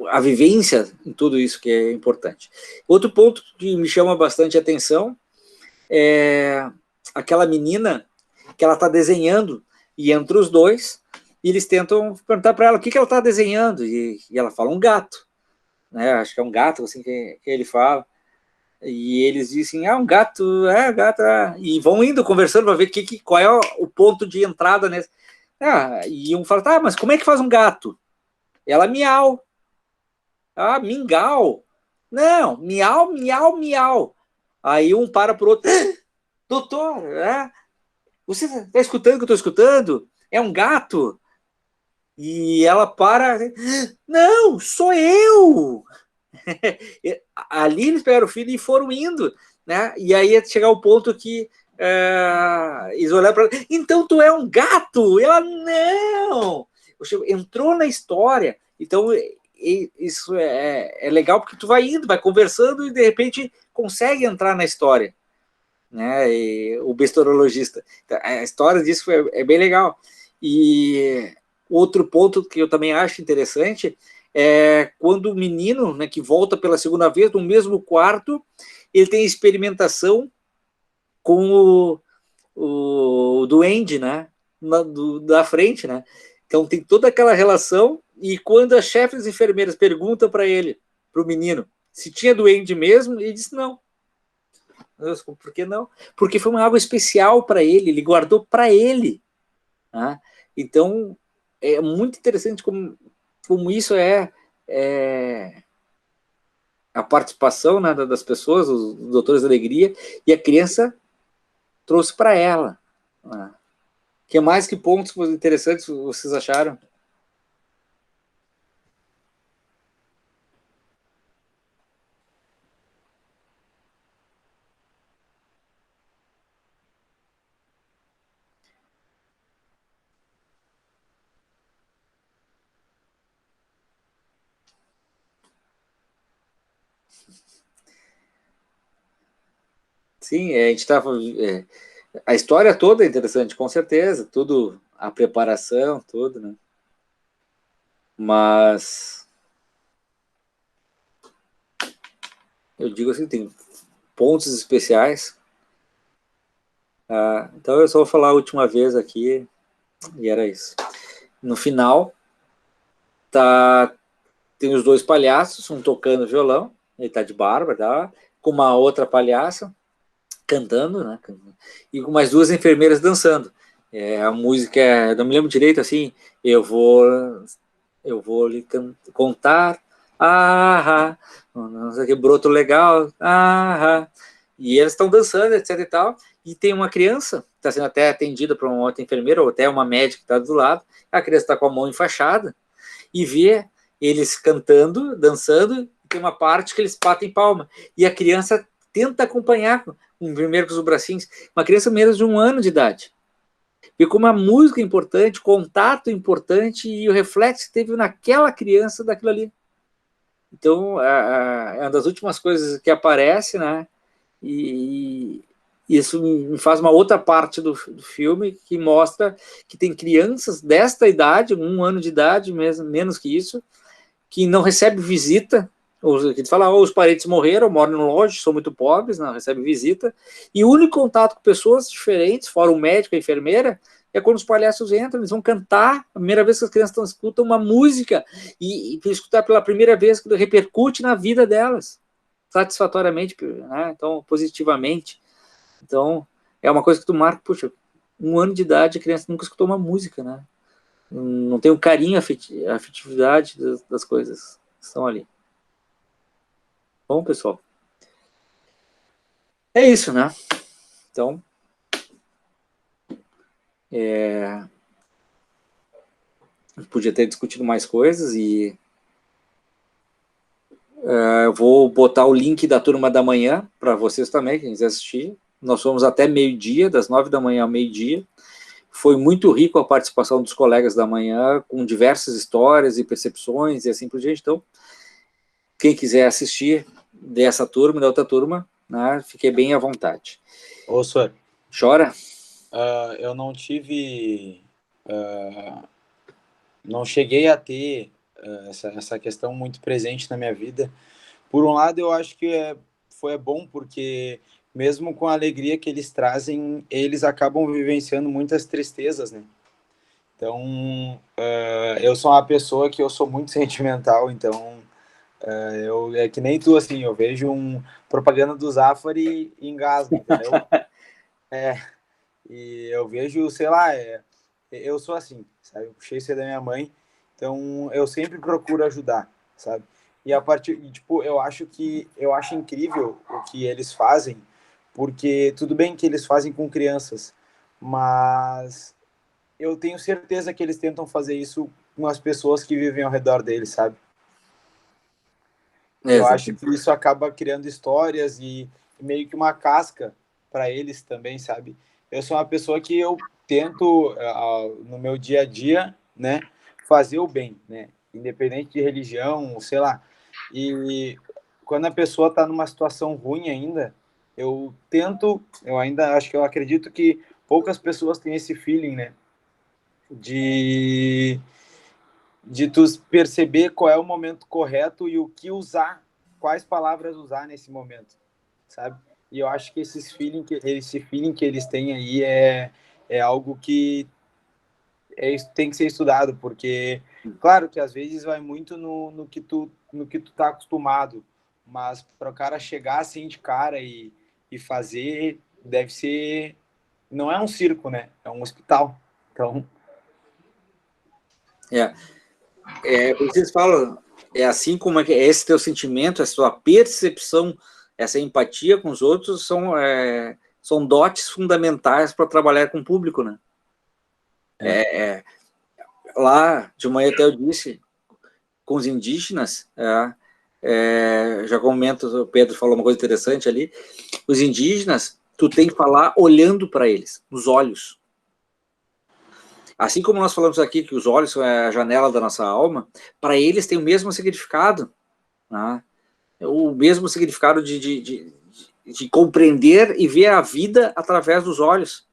a vivência em tudo isso que é importante. Outro ponto que me chama bastante atenção é aquela menina que ela está desenhando, e entre os dois, e eles tentam perguntar para ela o que ela está desenhando, e ela fala um gato. Né, acho que é um gato, assim, que ele fala, e eles dizem, um gato, e vão indo, conversando para ver qual é o ponto de entrada nesse. E um fala, mas como é que faz um gato? Ela, miau. Mingau. Não, miau, miau, miau. Aí um para pro outro, doutor, você está escutando o que eu estou escutando? É um gato? E ela para, não, sou eu! Ali eles pegaram o filho e foram indo, né? E aí ia chegar o ponto que eles olharam para ela, então tu é um gato? E ela, não! Entrou na história. Então isso é legal, porque tu vai indo, vai conversando e de repente consegue entrar na história, né? E o bestorologista, a história disso é bem legal. E Outro ponto que eu também acho interessante é quando o menino, né, que volta pela segunda vez no mesmo quarto, ele tem experimentação com o duende, né, da frente, né? Então tem toda aquela relação, e quando as chefes enfermeiras perguntam para ele, para o menino, se tinha duende mesmo, ele disse não. Por que não? Porque foi algo especial para ele guardou para ele. Né? Então, é muito interessante como isso é a participação, né, das pessoas, os doutores da alegria, e a criança trouxe para ela. Né? Que pontos interessantes vocês acharam? Sim, a gente estava... a história toda é interessante, com certeza. Tudo, a preparação, tudo, né? Mas... eu digo assim, tem pontos especiais. Então eu só vou falar a última vez aqui, e era isso. No final, tem os dois palhaços, um tocando violão, ele tá de barba, tá? Com uma outra palhaça, cantando, né? E com mais duas enfermeiras dançando. A música, eu não me lembro direito, assim, eu vou lhe contar, não sei que broto legal, e eles estão dançando, etc e tal, e tem uma criança, que está sendo até atendida por uma outra enfermeira, ou até uma médica que está do lado, a criança está com a mão enfaixada, e vê eles cantando, dançando, e tem uma parte que eles batem palma, e a criança tenta acompanhar, primeiro com os bracinhos, uma criança menos de 1 ano de idade. Vê como a música é importante, o contato é importante, e o reflexo que teve naquela criança daquilo ali. Então, é uma das últimas coisas que aparece, né? E isso me faz uma outra parte do filme que mostra que tem crianças desta idade, 1 ano de idade, mesmo, menos que isso, que não recebe visita, ou que fala, os parentes morreram, moram longe, são muito pobres, não recebe visita, e o único contato com pessoas diferentes, fora o médico e a enfermeira, é quando os palhaços entram, eles vão cantar, a primeira vez que as crianças escutam uma música, e escutar pela primeira vez, que repercute na vida delas, satisfatoriamente, né? Então, positivamente. Então, é uma coisa que tu marca, puxa, 1 ano de idade, a criança nunca escutou uma música, né? Não tem um carinho, a afetividade das coisas que estão ali. Bom, pessoal, é isso, né? Então, podia ter discutido mais coisas, e eu vou botar o link da turma da manhã para vocês também, quem quiser assistir. Nós fomos até meio-dia, das 9 da manhã ao meio-dia. Foi muito rico a participação dos colegas da manhã, com diversas histórias e percepções e assim por diante. Então, quem quiser assistir dessa turma e da outra turma, né, fique bem à vontade. Ô, senhor. Chora? Eu não tive... não cheguei a ter essa questão muito presente na minha vida. Por um lado, eu acho que foi bom, porque mesmo com a alegria que eles trazem, eles acabam vivenciando muitas tristezas, né? Então, eu sou uma pessoa que eu sou muito sentimental, então é que nem tu, assim, eu vejo propaganda do Zafari e engasgo, entendeu? E eu vejo, sei lá, eu sou assim, sabe? Eu puxei isso da minha mãe, então eu sempre procuro ajudar, sabe? E tipo, eu acho incrível o que eles fazem, porque tudo bem que eles fazem com crianças, mas eu tenho certeza que eles tentam fazer isso com as pessoas que vivem ao redor deles, sabe? Eu acho que isso acaba criando histórias e meio que uma casca para eles também, sabe? Eu sou uma pessoa que eu tento, no meu dia a dia, né, fazer o bem, né? Independente de religião, sei lá. E quando a pessoa está numa situação ruim ainda, eu acredito que poucas pessoas têm esse feeling, né? De de tu perceber qual é o momento correto e o que usar, quais palavras usar nesse momento, sabe? E eu acho que esse feeling que eles têm aí é algo que tem que ser estudado, porque, claro que às vezes vai muito no que tu tá acostumado, mas para o cara chegar assim de cara e fazer, deve ser... Não é um circo, né? É um hospital. Então... Vocês falam, é assim como é que esse teu sentimento, essa tua percepção, essa empatia com os outros são dotes fundamentais para trabalhar com o público, né? Lá, de manhã até eu disse, com os indígenas, já comento, o Pedro falou uma coisa interessante ali, os indígenas, tu tem que falar olhando para eles, nos olhos. Assim como nós falamos aqui que os olhos são a janela da nossa alma, para eles tem o mesmo significado, né? O mesmo significado de compreender e ver a vida através dos olhos,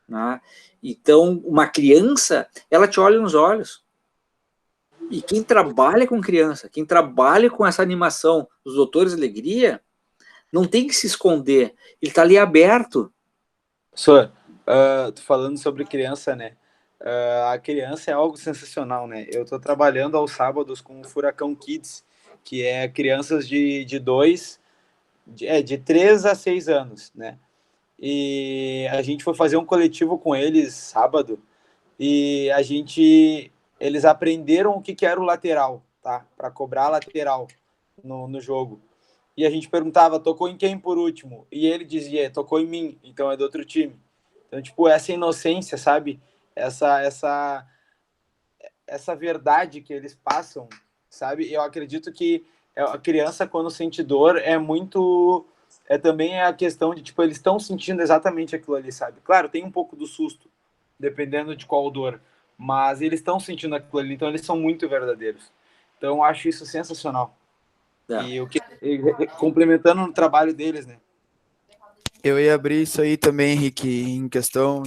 né? Então, uma criança, ela te olha nos olhos. E quem trabalha com criança, quem trabalha com essa animação dos Doutores de Alegria, não tem que se esconder, ele está ali aberto. Professor, tô falando sobre criança, né? A criança é algo sensacional, né? Eu estou trabalhando aos sábados com o Furacão Kids, que é crianças de 3 a 6 anos, né? E a gente foi fazer um coletivo com eles sábado, e eles aprenderam o que era o lateral, tá? Para cobrar a lateral no jogo. E a gente perguntava, tocou em quem por último? E ele dizia, tocou em mim, então é do outro time. Então, tipo, essa inocência, sabe? Essa verdade que eles passam, sabe? Eu acredito que a criança, quando sente dor, também a questão de, tipo, eles estão sentindo exatamente aquilo ali, sabe? Claro, tem um pouco do susto, dependendo de qual dor, mas eles estão sentindo aquilo ali, então eles são muito verdadeiros. Então, eu acho isso sensacional. E complementando no trabalho deles, né? Eu ia abrir isso aí também, Henrique, em questão...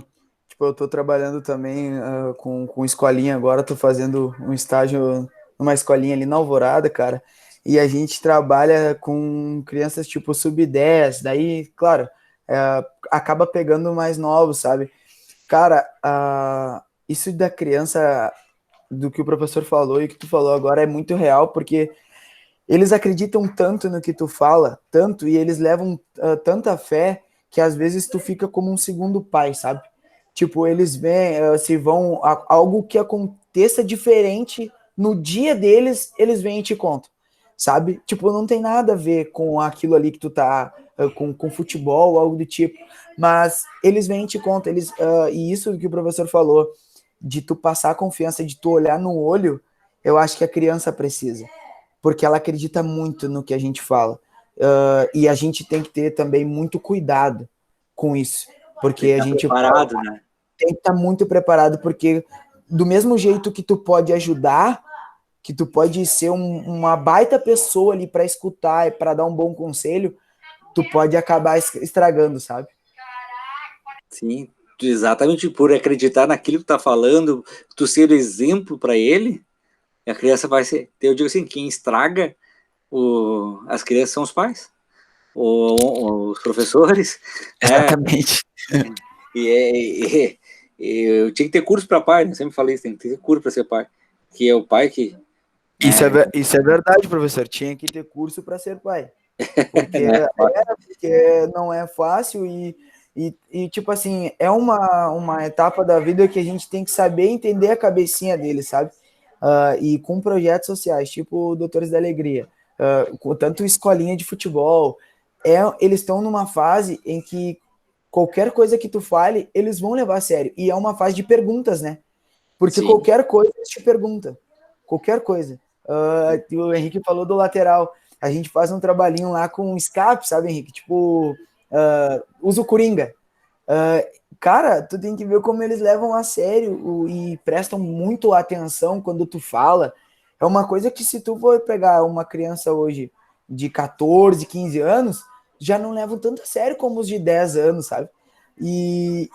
Tipo, eu tô trabalhando também com escolinha agora, tô fazendo um estágio numa escolinha ali na Alvorada, cara, e a gente trabalha com crianças tipo sub-10, daí, claro, acaba pegando mais novos, sabe? Cara, isso da criança, do que o professor falou e que tu falou agora é muito real, porque eles acreditam tanto no que tu fala, tanto, e eles levam tanta fé, que às vezes tu fica como um segundo pai, sabe? Tipo, eles vêm, se vão, algo que aconteça diferente no dia deles, eles vêm e te contam, sabe? Tipo, não tem nada a ver com aquilo ali que tu tá, com futebol, algo do tipo, mas eles vêm e te contam, e isso que o professor falou, de tu passar a confiança, de tu olhar no olho, eu acho que a criança precisa, porque ela acredita muito no que a gente fala, e a gente tem que ter também muito cuidado com isso, porque a gente preparado, né? Tem que estar muito preparado, porque do mesmo jeito que tu pode ajudar, que tu pode ser uma baita pessoa ali para escutar e para dar um bom conselho, tu pode acabar estragando, sabe? Sim, exatamente por acreditar naquilo que tá falando, tu ser exemplo para ele, a criança vai ser, eu digo assim, quem estraga as crianças são os pais, os professores. Exatamente. Eu tinha que ter curso para pai, né? Sempre falei isso, tem que ter curso para ser pai, que é o pai que... Isso é verdade, professor, tinha que ter curso para ser pai, porque não é fácil e tipo assim, é uma etapa da vida que a gente tem que saber entender a cabecinha dele, sabe? E com projetos sociais, tipo Doutores da Alegria, tanto escolinha de futebol, eles estão numa fase em que qualquer coisa que tu fale, eles vão levar a sério. E é uma fase de perguntas, né? Porque sim, qualquer coisa eles te perguntam. Qualquer coisa. O Henrique falou do lateral. A gente faz um trabalhinho lá com escape, sabe, Henrique? Tipo, usa o Coringa. Cara, tu tem que ver como eles levam a sério e prestam muito atenção quando tu fala. É uma coisa que se tu for pegar uma criança hoje de 14, 15 anos, já não levam tanto a sério como os de 10 anos, sabe? E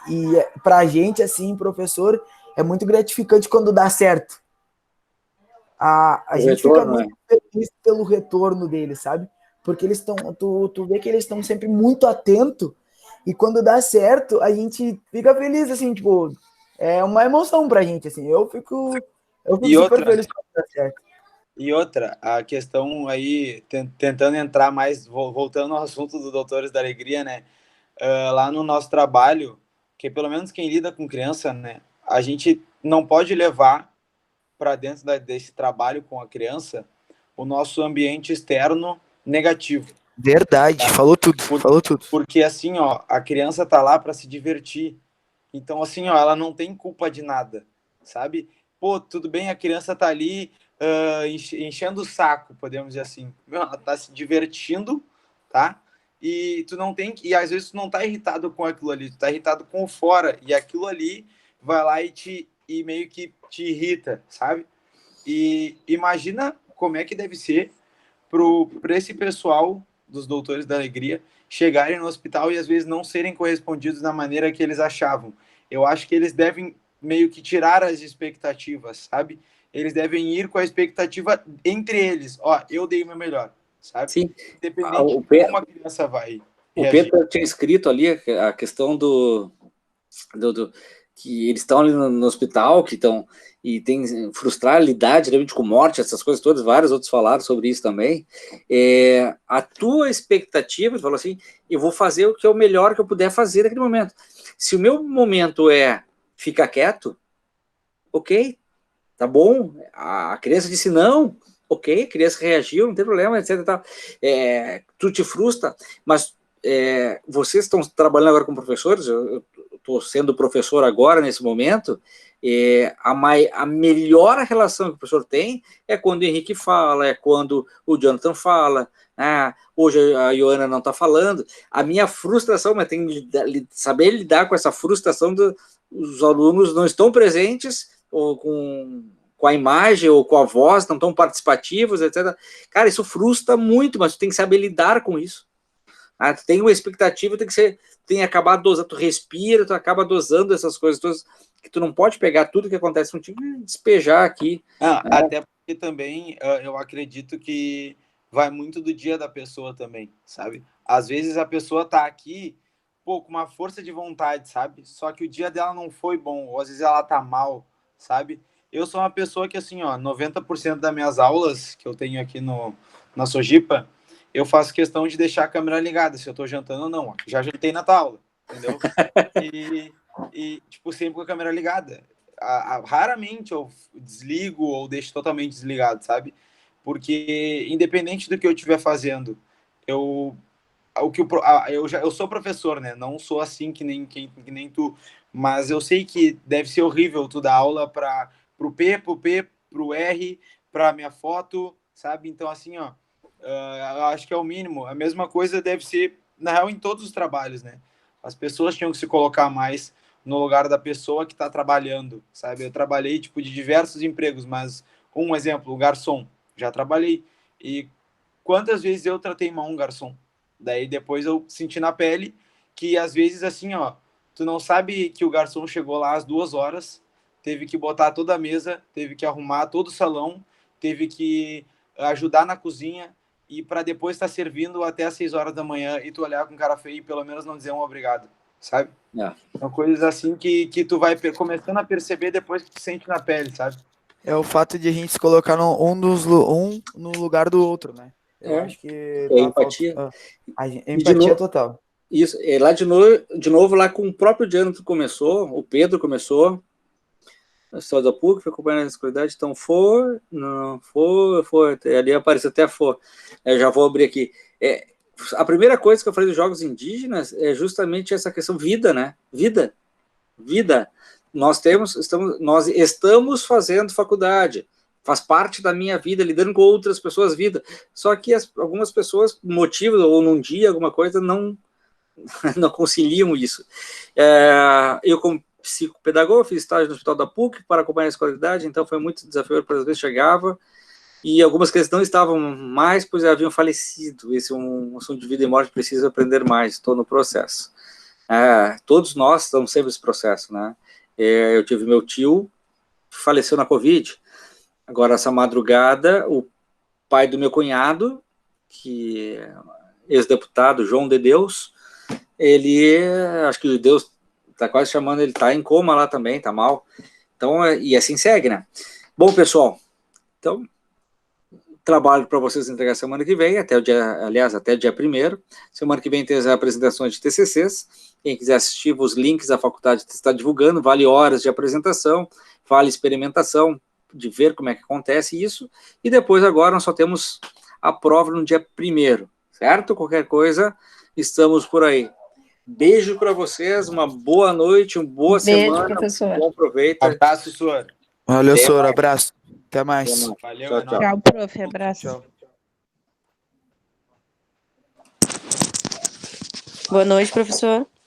pra gente, assim, professor, é muito gratificante quando dá certo. a O gente fica retorno, muito feliz pelo retorno deles, sabe? Porque eles estão, tu vê que eles estão sempre muito atentos, e quando dá certo, a gente fica feliz, assim, tipo, é uma emoção pra gente, assim, eu fico E super outra, feliz quando dá certo. E outra, a questão aí, tentando entrar mais, voltando ao assunto do Doutores da Alegria, né? Lá no nosso trabalho, que pelo menos quem lida com criança, né? A gente não pode levar para dentro desse trabalho com a criança o nosso ambiente externo negativo. Verdade, Tá? falou tudo. Porque assim, ó, a criança tá lá para se divertir. Então, assim, ó, ela não tem culpa de nada, sabe? Pô, tudo bem, a criança tá ali enchendo o saco, podemos dizer assim. Meu, ela tá se divertindo, tá? E tu não tem e às vezes tu não tá irritado com aquilo ali, tu tá irritado com o fora, e aquilo ali vai lá e meio que te irrita, sabe? E imagina como é que deve ser para esse pessoal dos Doutores da Alegria chegarem no hospital e às vezes não serem correspondidos da maneira que eles achavam. Eu acho que eles devem meio que tirar as expectativas, sabe? Eles devem ir com a expectativa entre eles. Ó, eu dei o meu melhor, sabe? Sim. Independente de como a criança vai O reagir. Pedro tinha escrito ali a questão que eles estão ali no hospital, que estão e tem frustralidade, realmente com morte, essas coisas todas, vários outros falaram sobre isso também. A tua expectativa, tu falou assim, eu vou fazer o que é o melhor que eu puder fazer naquele momento. Se o meu momento é ficar quieto, ok, tá bom, a criança disse não, ok, a criança reagiu, não tem problema, etc. Tal. Tu te frustra, mas vocês estão trabalhando agora com professores, eu estou sendo professor agora, nesse momento, a melhor relação que o professor tem é quando o Henrique fala, é quando o Jonathan fala, hoje a Ioana não está falando, a minha frustração, mas tem que saber lidar com essa frustração dos alunos não estão presentes, ou com a imagem, ou com a voz, não estão participativos, etc. Cara, isso frustra muito, mas tu tem que saber lidar com isso. Tu tem uma expectativa, tem que acabar dosando, tu respira, tu acaba dosando essas coisas todas, que tu não pode pegar tudo que acontece contigo e despejar aqui. Até porque também eu acredito que vai muito do dia da pessoa também, sabe? Às vezes a pessoa tá aqui, pô, com uma força de vontade, sabe? Só que o dia dela não foi bom, ou às vezes ela tá mal, sabe? Eu sou uma pessoa que, assim, ó, 90% das minhas aulas que eu tenho aqui na Sojipa, eu faço questão de deixar a câmera ligada, se eu tô jantando ou não. Já jantei na tua aula, entendeu? E tipo, sempre com a câmera ligada. Raramente eu desligo ou deixo totalmente desligado, sabe? Porque, independente do que eu estiver fazendo, eu sou professor, né? Não sou assim que nem tu, mas eu sei que deve ser horrível tu dar aula pro P, pro R, pra minha foto, sabe? Então, assim, ó, eu acho que é o mínimo. A mesma coisa deve ser, na real, em todos os trabalhos, né? As pessoas tinham que se colocar mais no lugar da pessoa que está trabalhando, sabe? Eu trabalhei, tipo, de diversos empregos, mas um exemplo, o garçom, já trabalhei. E quantas vezes eu tratei mal um garçom? Daí depois eu senti na pele que, às vezes, assim, ó, tu não sabe que o garçom chegou lá às 2 horas, teve que botar toda a mesa, teve que arrumar todo o salão, teve que ajudar na cozinha, e para depois estar servindo até às 6 horas da manhã e tu olhar com cara feio e pelo menos não dizer um obrigado, sabe? São coisas assim que tu vai começando a perceber depois que tu sente na pele, sabe? É o fato de a gente se colocar um no lugar do outro, né? Eu acho que empatia. Empatia total. Isso, lá de novo, lá com o próprio Jonathan começou, o Pedro começou, a história da PUC, foi acompanhando a escolaridade, então foi, ali apareceu até eu já vou abrir aqui. A primeira coisa que eu falei dos jogos indígenas é justamente essa questão vida, né? Vida. Nós estamos fazendo faculdade, faz parte da minha vida, lidando com outras pessoas' vida, só que algumas pessoas, motivos, ou num dia, alguma coisa, não conciliam isso. Eu, como psicopedagogo, fiz estágio no Hospital da PUC para acompanhar a escolaridade, então foi muito desafiador, para às vezes chegava, e algumas questões não estavam mais, pois haviam falecido. Esse é um assunto de vida e morte, preciso aprender mais, estou no processo. Todos nós estamos sempre nesse processo, né? Eu tive meu tio, que faleceu na Covid, Agora, essa madrugada, o pai do meu cunhado, que é ex-deputado, João de Deus, ele, acho que Deus está quase chamando, ele está em coma lá também, está mal. Então, e assim segue, né? Bom, pessoal, então, trabalho para vocês entregar semana que vem, até o dia 1º. Semana que vem tem as apresentações de TCCs. Quem quiser assistir, os links a faculdade está divulgando, vale horas de apresentação, vale experimentação, de ver como é que acontece isso, e depois agora nós só temos a prova no dia 1º, certo? Qualquer coisa, estamos por aí. Beijo para vocês, uma boa noite, uma boa semana, professor. bom proveito. Abraço, senhor. Valeu, Até senhor. mais. Abraço. Até mais. Até mais. Valeu, Tchau, tchau. Tchau, prof. Abraço. Tchau. Boa noite, professor.